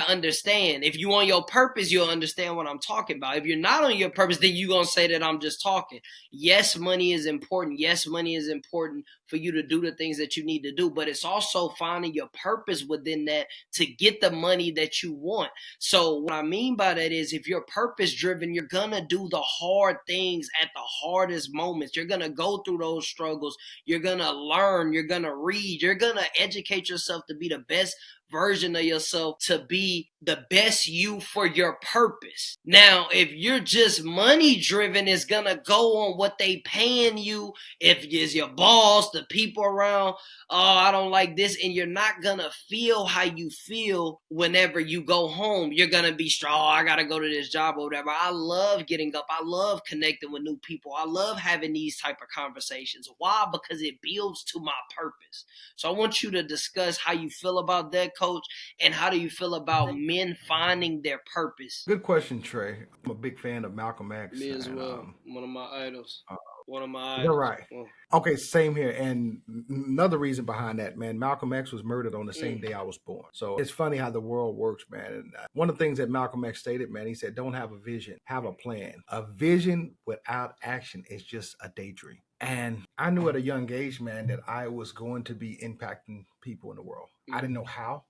understand. If you on your purpose, you'll understand what I'm talking about. If you're not on your purpose, then you're gonna say that I'm just talking. Yes, money is important. Yes, money is important for you to do the things that you need to do, but it's also finding your purpose within that to get the money that you want. So what I mean by that is, if you're purpose driven, you're gonna do the hard things at the hardest moments. You're gonna go through those struggles. You're gonna learn. You're gonna read. You're gonna educate yourself to be the best version of yourself to be the best you for your purpose. Now, if you're just money driven, it's gonna go on what they paying you. If it's your boss, the people around, oh, I don't like this, and you're not gonna feel how you feel whenever you go home. You're gonna be strong. Oh, I gotta go to this job or whatever. I love getting up. I love connecting with new people. I love having these type of conversations. Why? Because it builds to my purpose. So I want you to discuss how you feel about that, Coach, and how do you feel about men finding their purpose? Good question, Trey. I'm a big fan of Malcolm X. Me as and, well. One of my idols. One of my You're idols. right. Well, Okay, same here. And another reason behind that, man, Malcolm X was murdered on the same day I was born. So it's funny how the world works, man. And one of the things that Malcolm X stated, man, he said, don't have a vision, have a plan. A vision without action is just a daydream. And I knew at a young age, man, that I was going to be impacting people in the world. I didn't know how.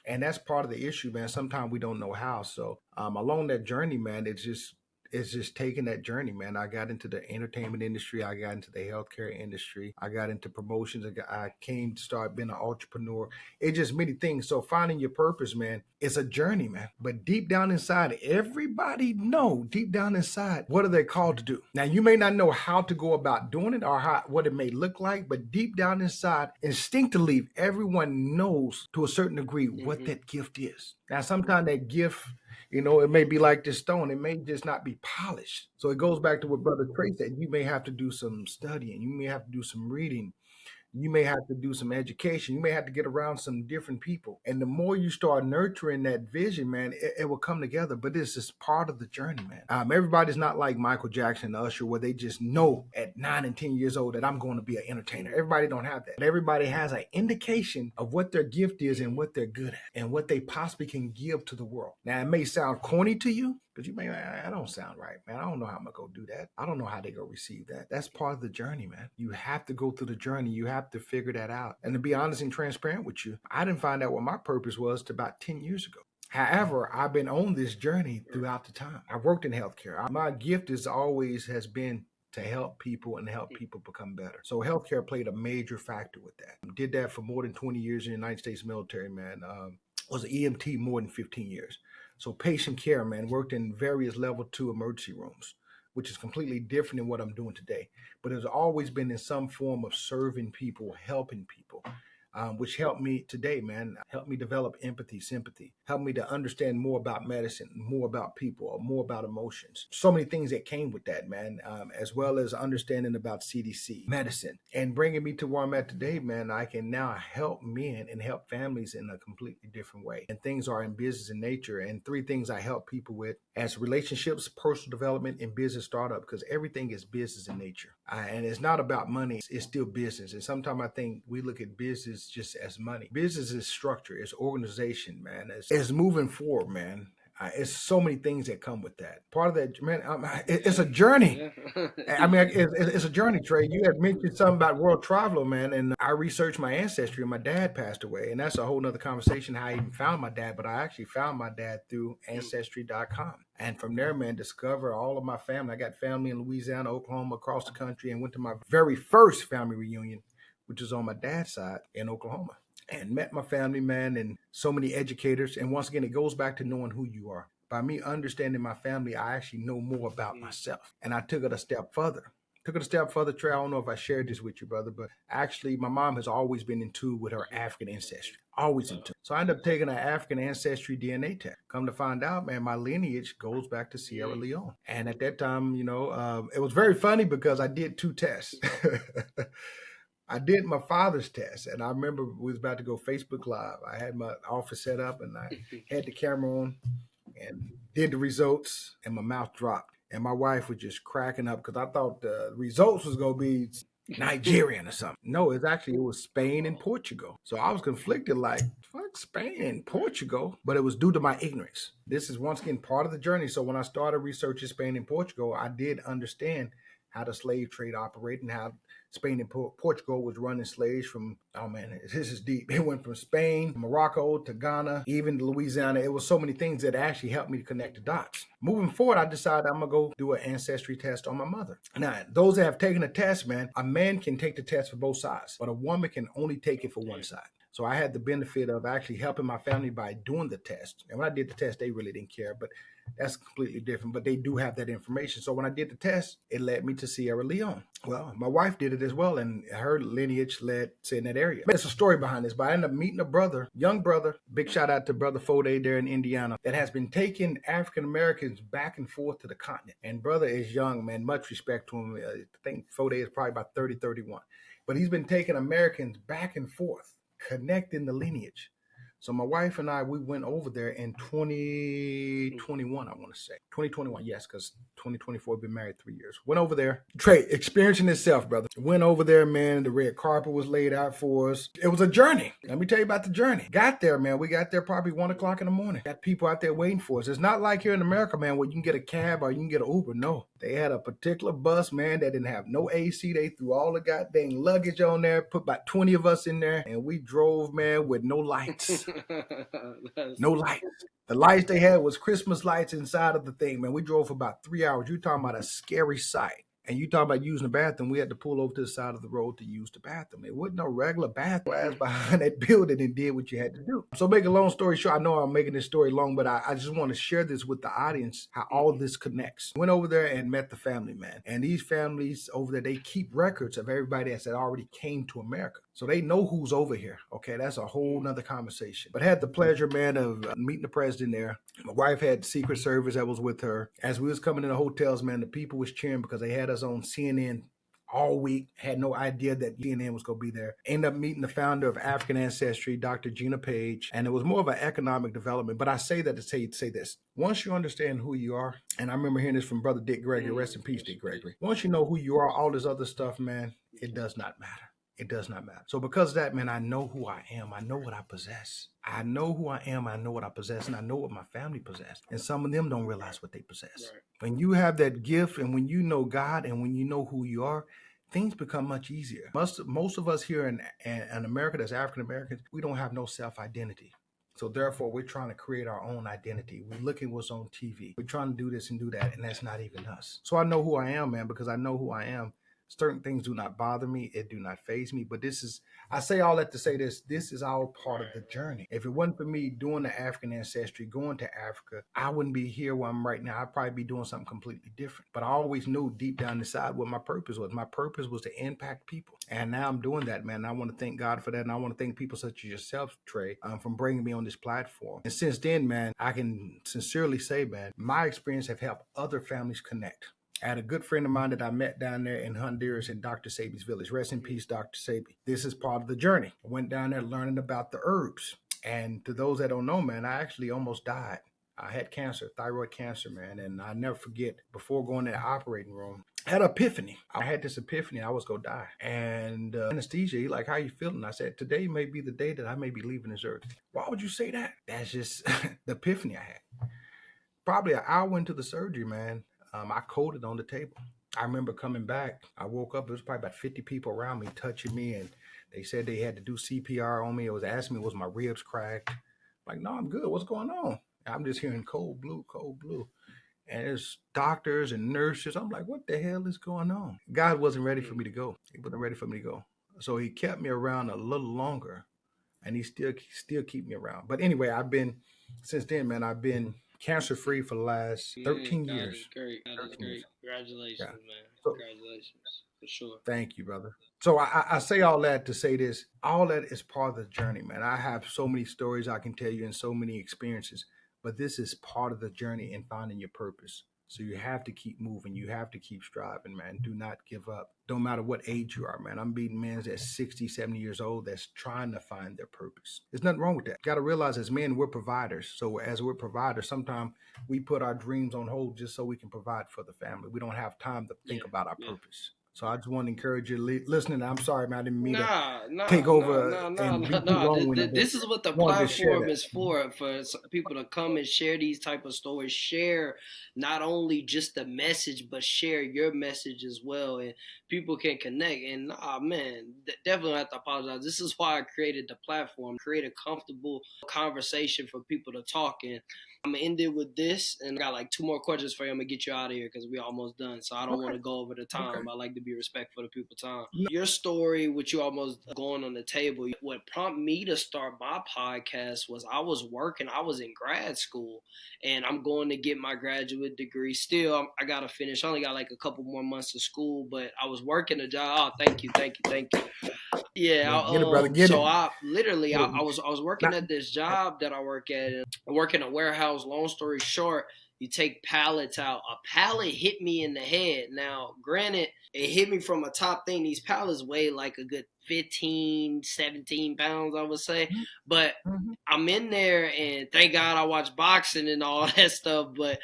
And that's part of the issue, man. Sometimes we don't know how. So along that journey, man, it's just taking that journey, man. I got into the entertainment industry. I got into the healthcare industry. I got into promotions. I came to start being an entrepreneur. It's just many things. So finding your purpose, man, it's a journey, man. But deep down inside, everybody know deep down inside, what are they called to do? Now, you may not know how to go about doing it or what it may look like, but deep down inside, instinctively, everyone knows to a certain degree what that gift is. Now, sometimes that gift, it may be like this stone. It may just not be polished. So it goes back to what Brother Trey said. You may have to do some studying. You may have to do some reading. You may have to do some education. You may have to get around some different people. And the more you start nurturing that vision, man, it will come together. But this is part of the journey, man. Everybody's not like Michael Jackson and Usher, where they just know at 9 and 10 years old that I'm going to be an entertainer. Everybody don't have that. But everybody has an indication of what their gift is and what they're good at and what they possibly can give to the world. Now, it may sound corny to you, because you may, I don't sound right, man. I don't know how I'm going to go do that. I don't know how they go receive that. That's part of the journey, man. You have to go through the journey. You have to figure that out. And to be honest and transparent with you, I didn't find out what my purpose was till about 10 years ago. However, I've been on this journey throughout the time. I worked in healthcare. My gift has been to help people and help people become better. So healthcare played a major factor with that. Did that for more than 20 years in the United States military, man. Was an EMT more than 15 years. So patient care, man, worked in various level 2 emergency rooms, which is completely different than what I'm doing today. But it's always been in some form of serving people, helping people. Which helped me today, man, helped me develop empathy, sympathy, helped me to understand more about medicine, more about people, or more about emotions. So many things that came with that, man, as well as understanding about CDC, medicine, and bringing me to where I'm at today, man. I can now help men and help families in a completely different way. And things are in business in nature. And 3 things I help people with as relationships, personal development, and business startup, because everything is business in nature. And it's not about money. It's still business. And sometimes I think we look at business just as money. Business is structure. It's organization, man. It's moving forward, man. It's so many things that come with that. Part of that, man, it's a journey. I mean, it's a journey, Trey. You had mentioned something about world traveler, man, and I researched my ancestry, and my dad passed away. And that's a whole nother conversation how I even found my dad, but I actually found my dad through Ancestry.com. And from there, man, discover all of my family. I got family in Louisiana, Oklahoma, across the country, and went to my very first family reunion, which is on my dad's side in Oklahoma, and met my family, man, and so many educators. And once again, it goes back to knowing who you are. By me understanding my family, I actually know more about myself. And I took it a step further. Trey. I don't know if I shared this with you, brother, but actually my mom has always been in tune with her African ancestry. Always in tune. So I ended up taking an African ancestry DNA test. Come to find out, man, my lineage goes back to Sierra Leone. And at that time, it was very funny because I did 2 tests. I did my father's test, and I remember we was about to go Facebook Live. I had my office set up, and I had the camera on and did the results, and my mouth dropped. And my wife was just cracking up because I thought the results was going to be Nigerian or something. No, it was Spain and Portugal. So I was conflicted like, fuck Spain and Portugal. But it was due to my ignorance. This is once again part of the journey. So when I started researching Spain and Portugal, I did understand how the slave trade operated and how Spain and Portugal was running slaves from, oh man, this is deep. It went from Spain, Morocco to Ghana, even to Louisiana. It was so many things that actually helped me to connect the dots. Moving forward, I decided I'm going to go do an ancestry test on my mother. Now, those that have taken a test, man, a man can take the test for both sides, but a woman can only take it for one side. So I had the benefit of actually helping my family by doing the test. And when I did the test, they really didn't care, but that's completely different. But they do have that information. So when I did the test, it led me to Sierra Leone. Well, my wife did it as well, and her lineage led to in that area. There's a story behind this, but I ended up meeting a brother, young brother, big shout out to Brother Fode there in Indiana, that has been taking African Americans back and forth to the continent. And brother is young, man, much respect to him. I think Fode is probably about 30, 31. But he's been taking Americans back and forth, connecting the lineage. So my wife and I, we went over there in 2021, I want to say. 2021, yes, because 2024, we've been married 3 years. Went over there. Trey, experiencing itself, brother. Went over there, man. The red carpet was laid out for us. It was a journey. Let me tell you about the journey. Got there, man. We got there probably 1 o'clock in the morning. Got people out there waiting for us. It's not like here in America, man, where you can get a cab or you can get an Uber. No. They had a particular bus, man, that didn't have no AC. They threw all the goddamn luggage on there, put about 20 of us in there, and we drove, man, with no lights. No lights. The lights they had was Christmas lights inside of the thing, man. We drove for about 3 hours. You're talking about a scary sight. And you talking about using the bathroom, we had to pull over to the side of the road to use the bathroom. It wasn't no regular bathroom behind that building and did what you had to do. So make a long story short, I know I'm making this story long, but I just want to share this with the audience, how all this connects. Went over there and met the family, man. And these families over there, they keep records of everybody that's already came to America. So they know who's over here. Okay, that's a whole nother conversation. But I had the pleasure, man, of meeting the president there. My wife had Secret Service that was with her. As we was coming in the hotels, man, the people was cheering because they had us on CNN all week. Had no idea that CNN was going to be there. Ended up meeting the founder of African Ancestry, Dr. Gina Page. And it was more of an economic development. But I say that to say this. Once you understand who you are, and I remember hearing this from Brother Dick Gregory, rest in peace, Dick Gregory. Once you know who you are, all this other stuff, man, it does not matter. It does not matter. So because of that, man, I know who I am. I know what I possess. I know who I am. I know what I possess. And I know what my family possess. And some of them don't realize what they possess. Right. When you have that gift and when you know God and when you know who you are, things become much easier. Most of us here in America that's African Americans, we don't have no self-identity. So therefore, we're trying to create our own identity. We're looking what's on TV. We're trying to do this and do that. And that's not even us. So I know who I am, man, because I know who I am. Certain things do not bother me. It do not faze me. But I say all that to say this is all part of the journey. If it wasn't for me doing the African ancestry, going to Africa, I wouldn't be here where I'm right now. I'd probably be doing something completely different. But I always knew deep down inside what my purpose was. My purpose was to impact people. And now I'm doing that, man. And I want to thank God for that. And I want to thank people such as yourself, Trey, from bringing me on this platform. And since then, man, I can sincerely say, man, my experience have helped other families connect. I had a good friend of mine that I met down there in Honduras in Dr. Sabi's village. Rest in peace, Dr. Sabi. This is part of the journey. I went down there learning about the herbs. And to those that don't know, man, I actually almost died. I had cancer, thyroid cancer, man. And I never forget, before going to the operating room, I had an epiphany. I had this epiphany. I was going to die. And anesthesia, he like, how you feeling? I said, today may be the day that I may be leaving this earth. Why would you say that? That's just the epiphany I had. Probably an hour into the surgery, man. I coded on the table. I remember coming back. I woke up. There was probably about 50 people around me touching me, and they said they had to do CPR on me. It was asking me, was my ribs cracked? I'm like, no, I'm good. What's going on? I'm just hearing cold blue. And there's doctors and nurses. I'm like, what the hell is going on? God wasn't ready for me to go. He wasn't ready for me to go. So he kept me around a little longer, and he still keep me around. But anyway, since then, man, I've been cancer-free for the last 13 years. That is great. That is great. Congratulations, man. So, congratulations, for sure. Thank you, brother. So I say all that to say this. All that is part of the journey, man. I have so many stories I can tell you and so many experiences, but this is part of the journey in finding your purpose. So you have to keep moving. You have to keep striving, man. Do not give up. Don't matter what age you are, man. I'm meeting men that's 60, 70 years old that's trying to find their purpose. There's nothing wrong with that. Got to realize as men, we're providers. So as we're providers, sometimes we put our dreams on hold just so we can provide for the family. We don't have time to think about our purpose. So I just want to encourage you listening. I'm sorry, man. I didn't mean to take over. This is what the platform is for people to come and share these type of stories. Share not only just the message, but share your message as well. And people can connect. And man, definitely have to apologize. This is why I created the platform, create a comfortable conversation for people to talk in. I'm going to end it with this, and I got like 2 more questions for you. I'm going to get you out of here because we're almost done. So I don't want to go over the time. I like to be be respectful to people's time. Your story, which you almost going on the table, what prompted me to start my podcast was I was working. I was in grad school, and I'm going to get my graduate degree. Still, I got to finish. I only got like a couple more months of school, but I was working a job. Oh, thank you. Yeah, Get it, brother. Get so it. I literally I was working at this job that I work at. And I work in a warehouse. Long story short, you take pallets out. A pallet hit me in the head. Now, granted, it hit me from a top thing. These pallets weigh like a good 15, 17 pounds, I would say. But I'm in there, and thank God I watch boxing and all that stuff. But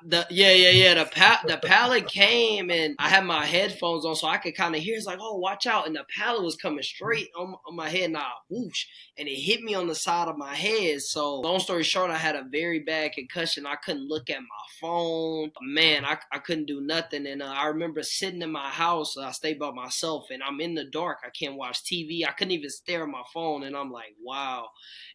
the pallet came, and I had my headphones on, so I could kind of hear. It's like, oh, watch out! And the pallet was coming straight on my head, and I whoosh, and it hit me on the side of my head. So, long story short, I had a very bad concussion. I couldn't look at my phone. Man, I couldn't do nothing. And I remember sitting in my house. I stayed by myself, and I'm in the dark. I can't watch TV. I couldn't even stare at my phone, and I'm like, wow.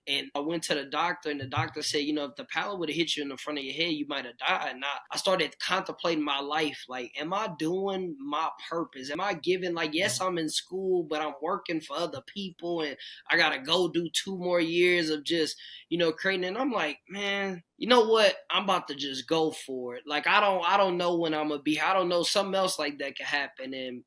And I went to the doctor, and the doctor said, if the pallet would have hit you in the front of your head, you might have died. And I started contemplating my life. Like, am I doing my purpose? Am I giving, like, yes, I'm in school, but I'm working for other people, and I got to go do 2 more years of just, creating. And I'm like, man, you know what? I'm about to just go for it. Like, I don't know when I'm going to be. I don't know. Something else like that could happen. And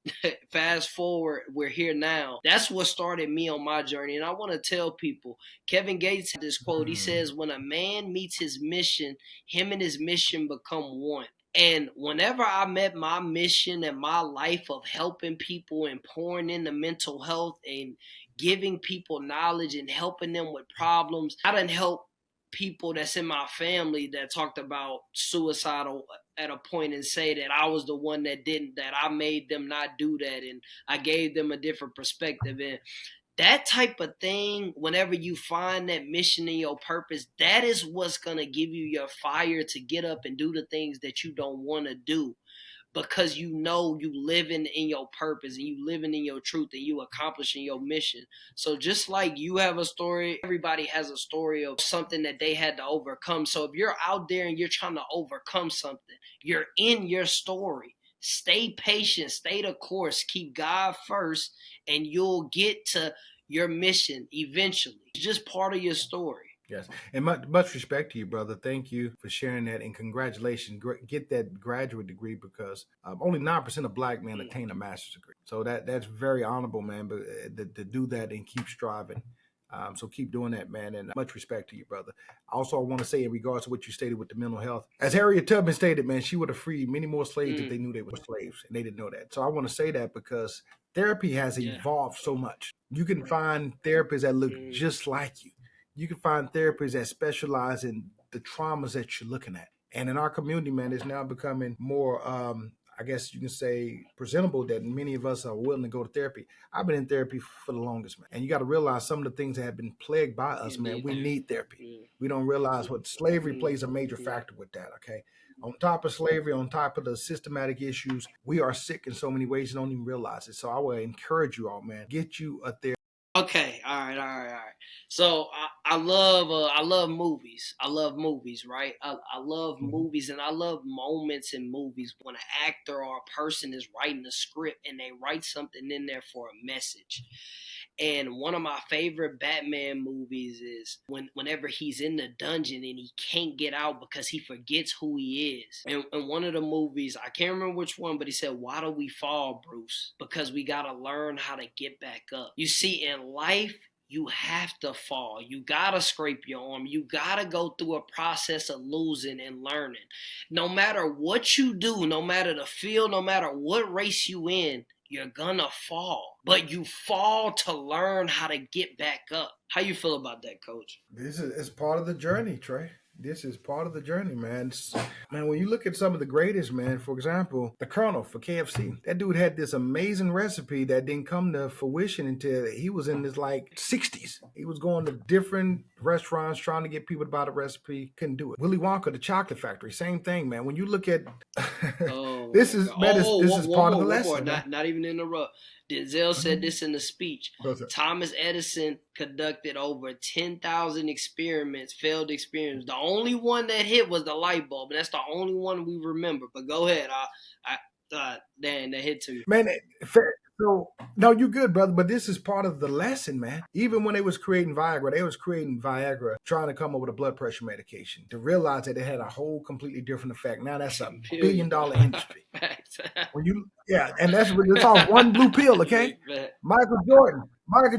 fast forward, we're here now. That's what started me on my journey. And I want to tell people, Kevin Gates had this quote. He says, when a man meets his mission, him and his mission become one. And whenever I met my mission and my life of helping people and pouring into mental health and giving people knowledge and helping them with problems, I done helped people that's in my family that talked about suicidal at a point and say that I was the one that didn't, that I made them not do that, and I gave them a different perspective. And that type of thing, whenever you find that mission and your purpose, that is what's going to give you your fire to get up and do the things that you don't want to do, because you living in your purpose and you living in your truth and you accomplishing your mission. So just like you have a story, everybody has a story of something that they had to overcome. So if you're out there and you're trying to overcome something, you're in your story. Stay patient, stay the course, keep God first, and you'll get to your mission eventually. It's just part of your story. Yes. And much respect to you, brother. Thank you for sharing that. And congratulations. Get that graduate degree, because only 9% of Black men attain a master's degree. So that's very honorable, man, but to do that and keep striving. So keep doing that, man. And much respect to you, brother. Also, I want to say in regards to what you stated with the mental health, as Harriet Tubman stated, man, she would have freed many more slaves if they knew they were slaves, and they didn't know that. So I want to say that because therapy has evolved so much. You can find therapists that look just like you. You can find therapists that specialize in the traumas that you're looking at. And in our community, man, it's now becoming more, I guess you can say, presentable that many of us are willing to go to therapy. I've been in therapy for the longest, man. And you got to realize some of the things that have been plagued by us, man, we need therapy. We don't realize what slavery plays a major factor with that, okay? On top of slavery, on top of the systematic issues, we are sick in so many ways and don't even realize it. So I would encourage you all, man, get you a therapist. Okay, all right. So I love movies. I love movies, right? I love movies, and I love moments in movies when an actor or a person is writing a script and they write something in there for a message. And one of my favorite Batman movies is whenever he's in the dungeon and he can't get out because he forgets who he is. And one of the movies, I can't remember which one, but he said, "Why do we fall, Bruce? Because we got to learn how to get back up." You see, in life, you have to fall. You got to scrape your arm. You got to go through a process of losing and learning. No matter what you do, no matter the field, no matter what race you in, you're gonna fall. But you fall to learn how to get back up. How you feel about that, Coach? This is part of the journey, Trey. This is part of the journey, man. Man, when you look at some of the greatest, man, for example, the Colonel for KFC, that dude had this amazing recipe that didn't come to fruition until he was in his 60s. He was going to different restaurants trying to get people to buy the recipe, couldn't do it. Willy Wonka, the Chocolate Factory, same thing, man. When you look at this is part of the lesson. Not even interrupt. Denzel said this in the speech. Thomas Edison conducted over 10,000 experiments, failed experiments. The only one that hit was the light bulb, and that's the only one we remember. But go ahead. Damn, that hit to you. Man, so no, you good, brother. But this is part of the lesson, man. Even when they was creating Viagra trying to come up with a blood pressure medication to realize that it had a whole completely different effect. Now that's a $1 billion industry. And it's off one blue pill, okay? Michael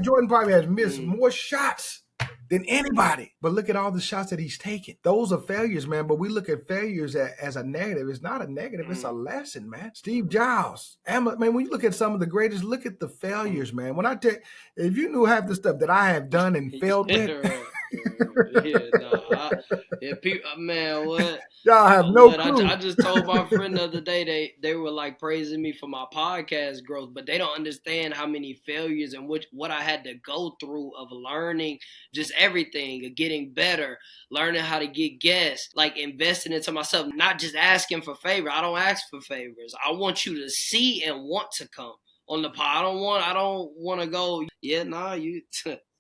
Jordan probably has missed more shots than anybody. But look at all the shots that he's taken. Those are failures, man. But we look at failures as a negative. It's not a negative. It's a lesson, man. Steve Jobs. Man, when you look at some of the greatest, look at the failures, man. When I tell you, if you knew half the stuff that I have done and failed with. Man, what? Y'all have no clue. I just told my friend the other day they were like praising me for my podcast growth, but they don't understand how many failures and what I had to go through of learning just everything, of getting better, learning how to get guests, like investing into myself, not just asking for favors. I don't ask for favors. I want you to see and want to come on the pod. I don't want to go. Yeah, nah, you.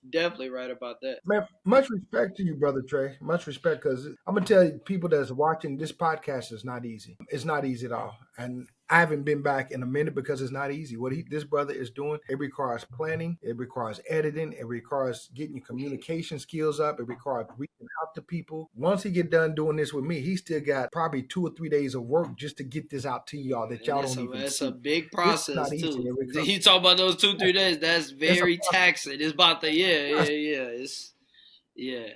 Definitely right about that. Man, much respect to you, Brother Trey. Much respect, because I'm going to tell you, people that's watching, this podcast is not easy. It's not easy at all. And I haven't been back in a minute because it's not easy. What this brother is doing, it requires planning. It requires editing. It requires getting your communication skills up. It requires reaching out to people. Once he get done doing this with me, he still got probably 2 or 3 days of work just to get this out to y'all that y'all don't even see. It's a big process, too. You talk about those 2-3 days. That's very taxing. It's about the, yeah.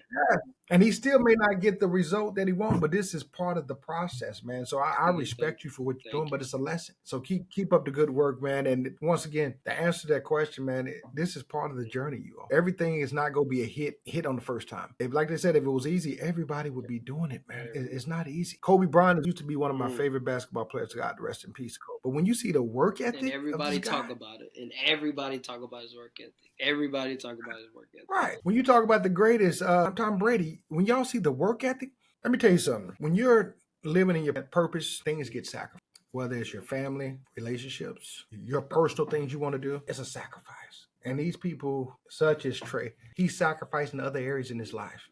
And he still may not get the result that he wants, but this is part of the process, man. So I respect you for what you're doing, but it's a lesson. So keep up the good work, man. And once again, the answer to that question, man, this is part of the journey, you all. Everything is not going to be a hit on the first time. Like they said, if it was easy, everybody would be doing it, man. It's not easy. Kobe Bryant used to be one of my favorite basketball players. God rest in peace, Kobe. But when you see the work ethic, and everybody talk about it, and everybody talk about his work ethic. Everybody talk about his work ethic. Right. When you talk about the greatest, Tom Brady, when y'all see the work ethic, let me tell you something. When you're living in your purpose, things get sacrificed. Whether it's your family, relationships, your personal things you want to do, it's a sacrifice. And these people, such as Trey, he's sacrificing other areas in his life.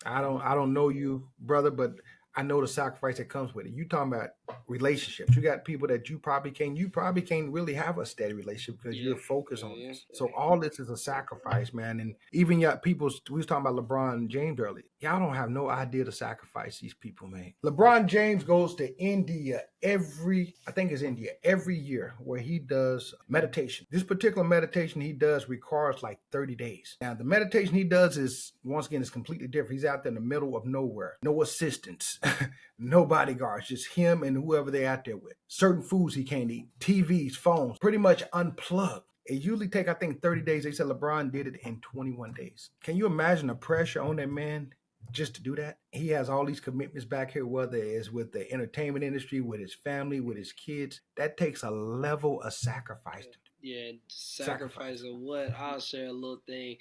I don't know you, brother, but I know the sacrifice that comes with it. You talking about relationships. You got people that you probably can't really have a steady relationship because you're focused on this. So all this is a sacrifice, man. And even people, we was talking about LeBron James earlier. Y'all don't have no idea the sacrifice these people made. LeBron James goes to India every year where he does meditation. This particular meditation he does requires like 30 days. Now, the meditation he does is, once again, is completely different. He's out there in the middle of nowhere. No assistants, no bodyguards, just him and whoever they're out there with. Certain foods he can't eat, TVs, phones, pretty much unplugged. It usually take, I think, 30 days. They said LeBron did it in 21 days. Can you imagine the pressure on that man just to do that? He has all these commitments back here, whether it's with the entertainment industry, with his family, with his kids. That takes a level of sacrifice. Yeah, sacrifice of what? I'll share a little thing.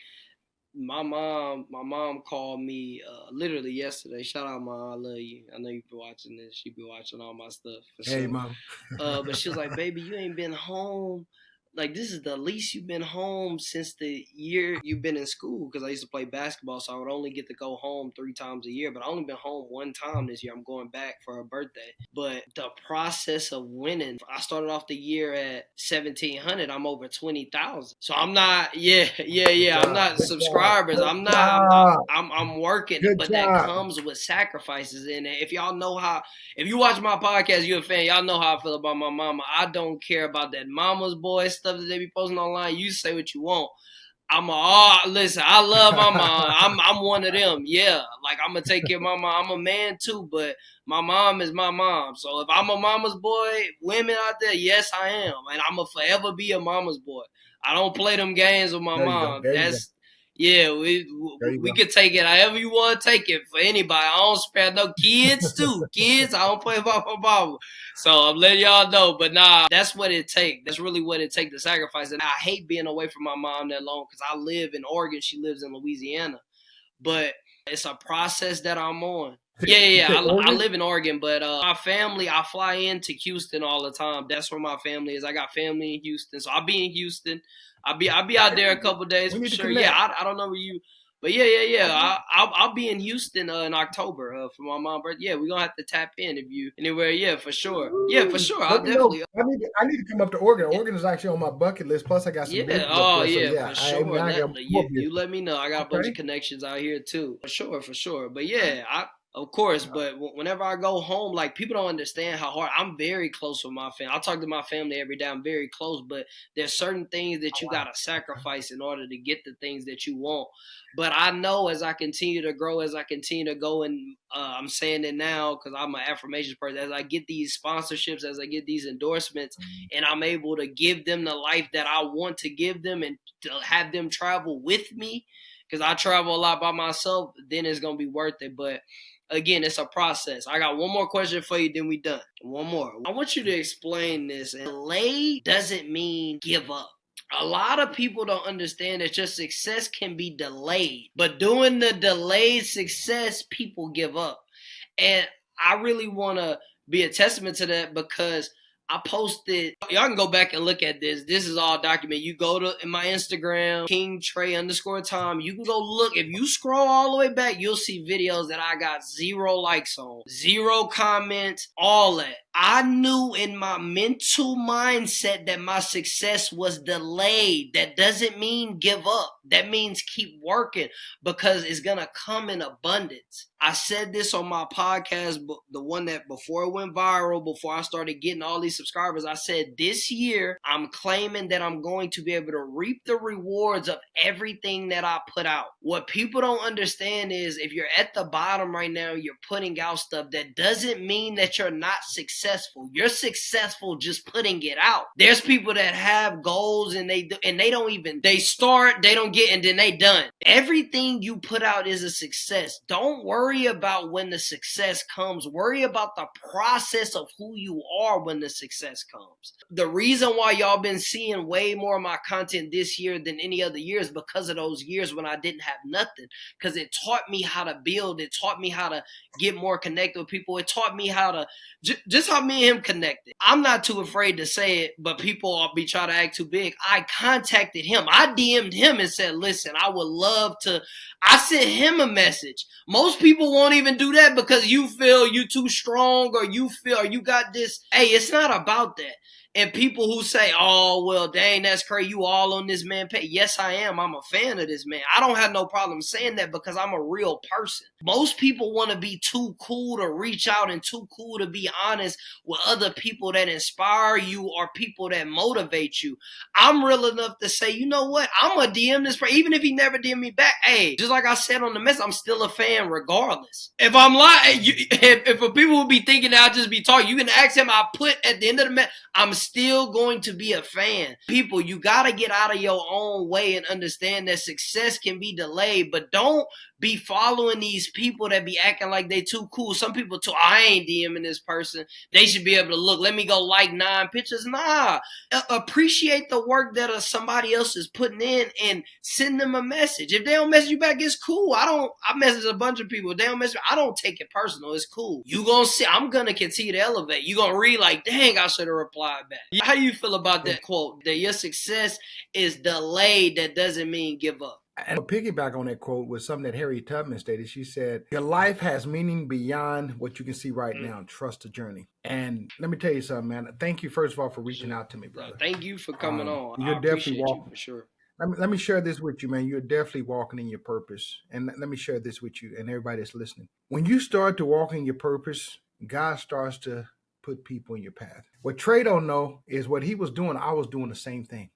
My mom called me literally yesterday. Shout out, Mom, I love you. I know you've been watching this. She been watching all my stuff. Hey, sure. Mom. But she was like, baby, you ain't been home. Like, this is the least you've been home since the year you've been in school, because I used to play basketball, so I would only get to go home 3 times a year. But I only been home 1 time this year. I'm going back for a birthday. But the process of winning, I started off the year at 1,700. I'm over 20,000. So I'm not, I'm not subscribers. I'm not, I'm working. Good but job. That comes with sacrifices. And if y'all know if you watch my podcast, you're a fan, y'all know how I feel about my mama. I don't care about that mama's boy stuff that they be posting online. You say what you want. Listen, I love my mom. I'm one of them. Yeah. Like, I'm going to take care of my mom. I'm a man too, but my mom is my mom. So if I'm a mama's boy, women out there, yes, I am. And I'm going to forever be a mama's boy. I don't play them games with my mom. We could take it however you want to take it for anybody. I don't spare no kids too. Kids, I don't play about my mama. So I'm letting y'all know. But nah, that's what it takes. That's really what it takes to sacrifice. And I hate being away from my mom that long because I live in Oregon. She lives in Louisiana. But it's a process that I'm on. I live in Oregon, but my family, I fly into Houston all the time. That's where my family is. I got family in Houston, so I'll be in Houston. I'll be out there a couple of days for sure. Yeah, I don't know where you, But yeah. I'll be in Houston in October for my mom's birthday. Yeah, we're gonna have to tap in if you anywhere. Yeah, for sure. Yeah, for sure. Let I'll me know. definitely. I need to come up to Oregon. Oregon is actually on my bucket list. Plus, I got some Yeah. business up Oh there. So yeah, yeah, for I sure. got more You business. let me know. I got a bunch of Okay. connections out here too. For sure. But yeah, of course. But whenever I go home, like people don't understand how hard I'm very close with my family. I talk to my family every day. I'm very close, but there's certain things that you gotta sacrifice in order to get the things that you want. But I know as I continue to grow, as I continue to go, and I'm saying it now because I'm an affirmations person. As I get these sponsorships, as I get these endorsements, and I'm able to give them the life that I want to give them, and to have them travel with me, because I travel a lot by myself, then it's gonna be worth it. But again, it's a process. I got one more question for you, then we done. One more. I want you to explain this. Delay doesn't mean give up. A lot of people don't understand that your success can be delayed, but doing the delayed success, people give up. And I really want to be a testament to that because I posted, y'all can go back and look at this. This is all documented. You go to in my Instagram, King Trey _Tom. You can go look. If you scroll all the way back, you'll see videos that I got 0 likes on, 0 comments, all that. I knew in my mental mindset that my success was delayed. That doesn't mean give up. That means keep working because it's going to come in abundance. I said this on my podcast, the one that before it went viral, before I started getting all these subscribers, I said this year I'm claiming that I'm going to be able to reap the rewards of everything that I put out. What people don't understand is if you're at the bottom right now, you're putting out stuff, that doesn't mean that you're not successful. You're successful just putting it out. There's people that have goals and they don't even, they start, they don't get, and then they done. Everything you put out is a success. Don't worry about when the success comes. Worry about the process of who you are when the success comes. The reason why y'all been seeing way more of my content this year than any other year is because of those years when I didn't have nothing. Because it taught me how to build. It taught me how to get more connected with people. It taught me how to, just how me and him connected. I'm not too afraid to say it, but people be trying to act too big. I contacted him. I DM'd him and said, listen, I would love to. I sent him a message. Most people won't even do that because you feel you too strong or you feel or you got this. Hey, it's not about that. And people who say, oh, well, dang, that's crazy. You all on this man page. Yes, I am. I'm a fan of this man. I don't have no problem saying that because I'm a real person. Most people want to be too cool to reach out and too cool to be honest with other people that inspire you or people that motivate you. I'm real enough to say, you know what? I'm going to DM this person. Even if he never DM me back, hey, just like I said on the message, I'm still a fan regardless. If I'm lying, if people would be thinking that I'll just be talking, you can ask him. I put at the end of the message, I'm still going to be a fan. People, you got to get out of your own way and understand that success can be delayed, but don't be following these people that be acting like they too cool. Some people too, I ain't DMing this person. They should be able to look, let me go like 9 pictures. Nah, appreciate the work that somebody else is putting in and send them a message. If they don't message you back, it's cool. I message a bunch of people. If they don't message me, I don't take it personal. It's cool. You gonna see, I'm gonna continue to elevate. You gonna read like, dang, I should have replied back. How you feel about that quote? That your success is delayed, that doesn't mean give up. And I'll piggyback on that quote with something that Harriet Tubman stated. She said, your life has meaning beyond what you can see right now. Trust the journey. And let me tell you something, man. Thank you, first of all, for reaching out to me, brother. Thank you for coming on. You're definitely walking. You for sure. Let me share this with you, man. You're definitely walking in your purpose. And let me share this with you and everybody that's listening. When you start to walk in your purpose, God starts to put people in your path. What Trey don't know is what he was doing, I was doing the same thing.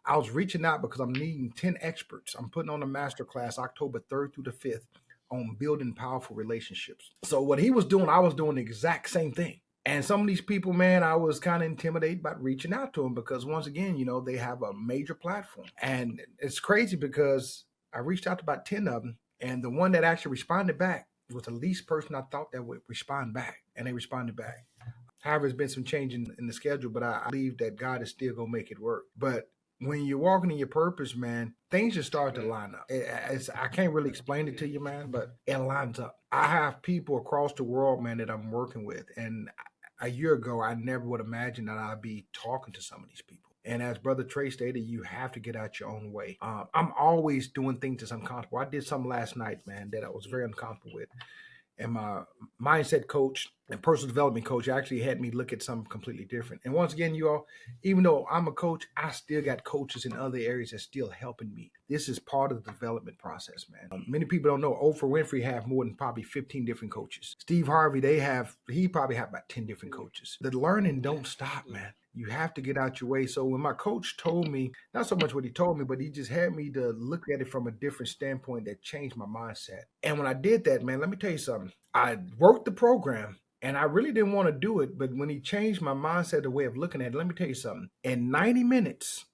I was reaching out because I'm needing 10 experts. I'm putting on a masterclass October 3rd through the 5th on building powerful relationships. So what he was doing, I was doing the exact same thing. And some of these people, man, I was kind of intimidated about reaching out to them because once again, you know, they have a major platform. And it's crazy because I reached out to about 10 of them. And the one that actually responded back was the least person I thought that would respond back. And they responded back. However, there's been some change in the schedule, but I believe that God is still going to make it work. But when you're walking in your purpose, man, things just start to line up. I can't really explain it to you, man, but it lines up. I have people across the world, man, that I'm working with. And a year ago, I never would imagine that I'd be talking to some of these people. And as Brother Trey stated, you have to get out your own way. I'm always doing things that's uncomfortable. I did something last night, man, that I was very uncomfortable with. And my mindset coach and personal development coach actually had me look at something completely different. And once again, you all, even though I'm a coach, I still got coaches in other areas that's still helping me. This is part of the development process, man. Many people don't know Oprah Winfrey have more than probably 15 different coaches. Steve Harvey, he probably have about 10 different coaches. The learning don't stop, man. You have to get out your way. So when my coach told me, not so much what he told me, but he just had me to look at it from a different standpoint that changed my mindset. And when I did that, man, let me tell you something. I worked the program and I really didn't want to do it. But when he changed my mindset, the way of looking at it, let me tell you something. In 90 minutes,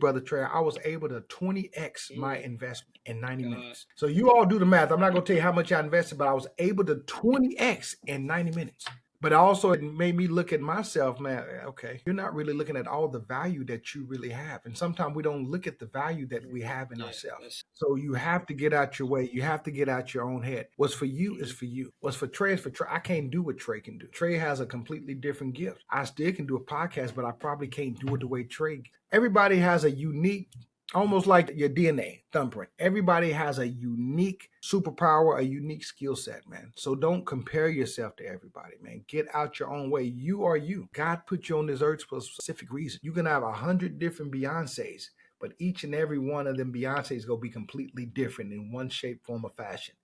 Brother Trey, I was able to 20x my investment in 90 minutes. So you all do the math. I'm not going to tell you how much I invested, but I was able to 20x in 90 minutes. But also it made me look at myself, man, okay, you're not really looking at all the value that you really have. And sometimes we don't look at the value that we have in ourselves. So you have to get out your way. You have to get out your own head. What's for you is for you. What's for Trey is for Trey. I can't do what Trey can do. Trey has a completely different gift. I still can do a podcast, but I probably can't do it the way Trey. Everybody has a unique, almost like your DNA thumbprint. Everybody has a unique superpower, a unique skill set, man. So don't compare yourself to everybody, man. Get out your own way. You are you. God put you on this earth for a specific reason. You can have 100 different Beyoncés, but each and every one of them Beyoncés going to be completely different in one shape, form, or fashion.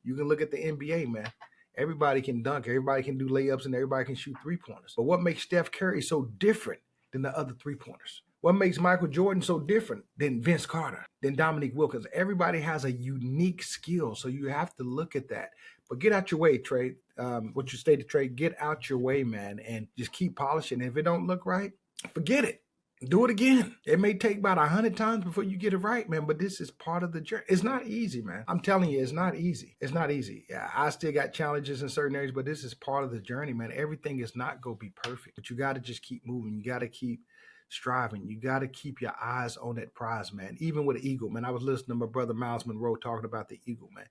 You can look at the NBA, man. Everybody can dunk. Everybody can do layups, and everybody can shoot three-pointers. But what makes Steph Curry so different than the other three-pointers? What makes Michael Jordan so different than Vince Carter, than Dominique Wilkins? Everybody has a unique skill, so you have to look at that. But get out your way, Trey. What you stated, Trey, get out your way, man, and just keep polishing. If it don't look right, forget it. Do it again. It may take about 100 times before you get it right, man, but this is part of the journey. It's not easy, man. I'm telling you, it's not easy. It's not easy. Yeah, I still got challenges in certain areas, but this is part of the journey, man. Everything is not going to be perfect, but you got to just keep moving. You got to keep striving. You got to keep your eyes on that prize, man. Even with the eagle, man. I was listening to my brother Miles Monroe talking about the eagle, man.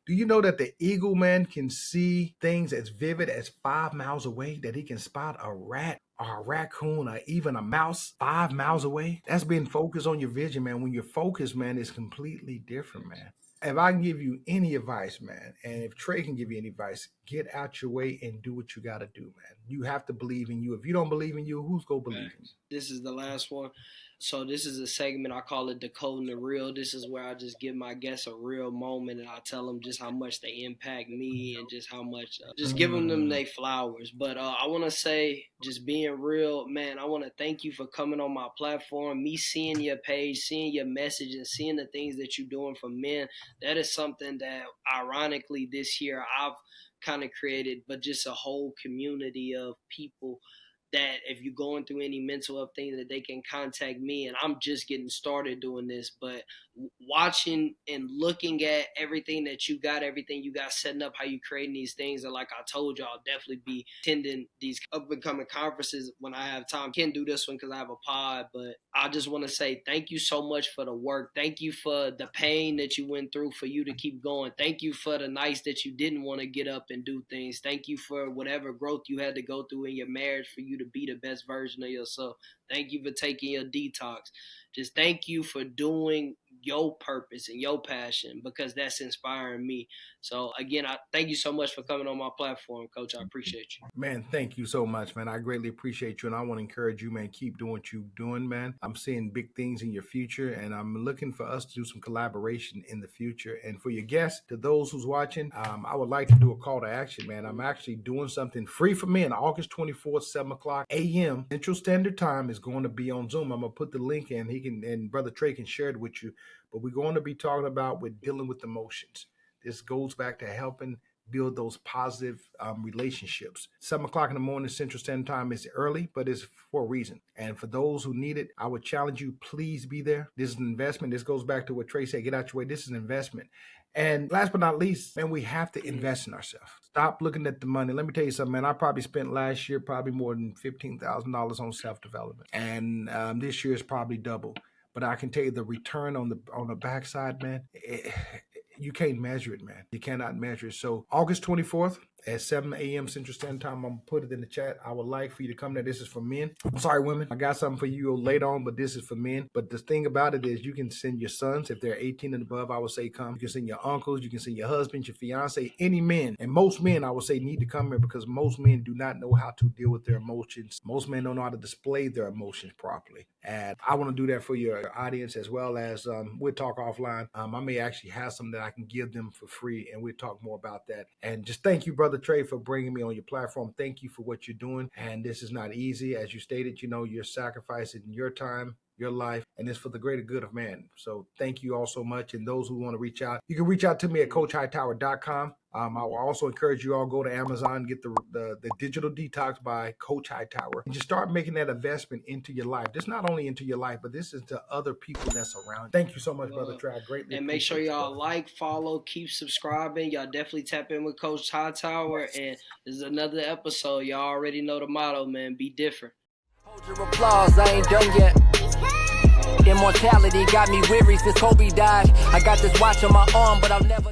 Do you know that the eagle, man, can see things as vivid as 5 miles away? That he can spot a rat or a raccoon or even a mouse 5 miles away? That's being focused on your vision, man. When you're focused, man, it's completely different, man. If I can give you any advice, man, and if Trey can give you any advice, get out your way and do what you got to do, man. You have to believe in you. If you don't believe in you, who's going to believe in you? This is the last one. So this is a segment, I call it Decoding the Real. This is where I just give my guests a real moment and I tell them just how much they impact me and just how much, just giving them their flowers. But I want to say, just being real, man, I want to thank you for coming on my platform. Me seeing your page, seeing your message, and seeing the things that you're doing for men, that is something that ironically this year I've kind of created, but just a whole community of people that if you're going through any mental health thing that they can contact me. And I'm just getting started doing this, but watching and looking at everything that you got, everything you got setting up, how you creating these things. And like I told you, I'll definitely be attending these up and coming conferences when I have time. Can't do this one because I have a pod, but I just want to say thank you so much for the work. Thank you for the pain that you went through for you to keep going. Thank you for the nights that you didn't want to get up and do things. Thank you for whatever growth you had to go through in your marriage for you to be the best version of yourself. Thank you for taking your detox. Just thank you for doing your purpose and your passion because that's inspiring me. So again, I thank you so much for coming on my platform, Coach. I appreciate you. Man, thank you so much, man. I greatly appreciate you. And I want to encourage you, man, keep doing what you're doing, man. I'm seeing big things in your future and I'm looking for us to do some collaboration in the future. And for your guests, to those who's watching, I would like to do a call to action, man. I'm actually doing something free for men. August 24th, 7 o'clock a.m. Central Standard Time is going to be on Zoom. I'm going to put the link in. And Brother Trey can share it with you. But we're going to be talking about with dealing with emotions. This goes back to helping build those positive relationships. 7 o'clock in the morning Central Standard Time is early, but it's for a reason. And for those who need it, I would challenge you, please be there. This is an investment. This goes back to what Trey said, get out your way. This is an investment. And last but not least, man, we have to invest in ourselves. Stop looking at the money. Let me tell you something, man. I probably spent last year probably more than $15,000 on self-development. And this year is probably double. But I can tell you the return on the backside, man, you can't measure it, man. You cannot measure it. So August 24th at 7 a.m. Central Standard Time. I'm going to put it in the chat. I would like for you to come there. This is for men. I'm sorry, women. I got something for you later on, but this is for men. But the thing about it is you can send your sons. If they're 18 and above, I would say come. You can send your uncles. You can send your husbands, your fiance, any men. And most men, I would say, need to come here because most men do not know how to deal with their emotions. Most men don't know how to display their emotions properly. And I want to do that for your audience as well as we'll talk offline. I may actually have some that I can give them for free, and we'll talk more about that. And just thank you, Brother Trey, for bringing me on your platform. Thank you for what you're doing. And this is not easy. As you stated, you're sacrificing your time, your life, and it's for the greater good of man. So thank you all so much. And those who want to reach out, you can reach out to me at coachhightower.com. I will also encourage you all go to Amazon, get the Digital Detox by Coach Hightower, and just start making that investment into your life. This not only into your life, but this is to other people that's around you. Thank you so much, Brother Trey. I greatly and make sure y'all like, follow, keep subscribing. Y'all definitely tap in with Coach Hightower. And this is another episode. Y'all already know the motto, man. Be different. Hold your applause, I ain't done yet. Immortality got me weary since Kobe died. I got this watch on my arm, but I'll never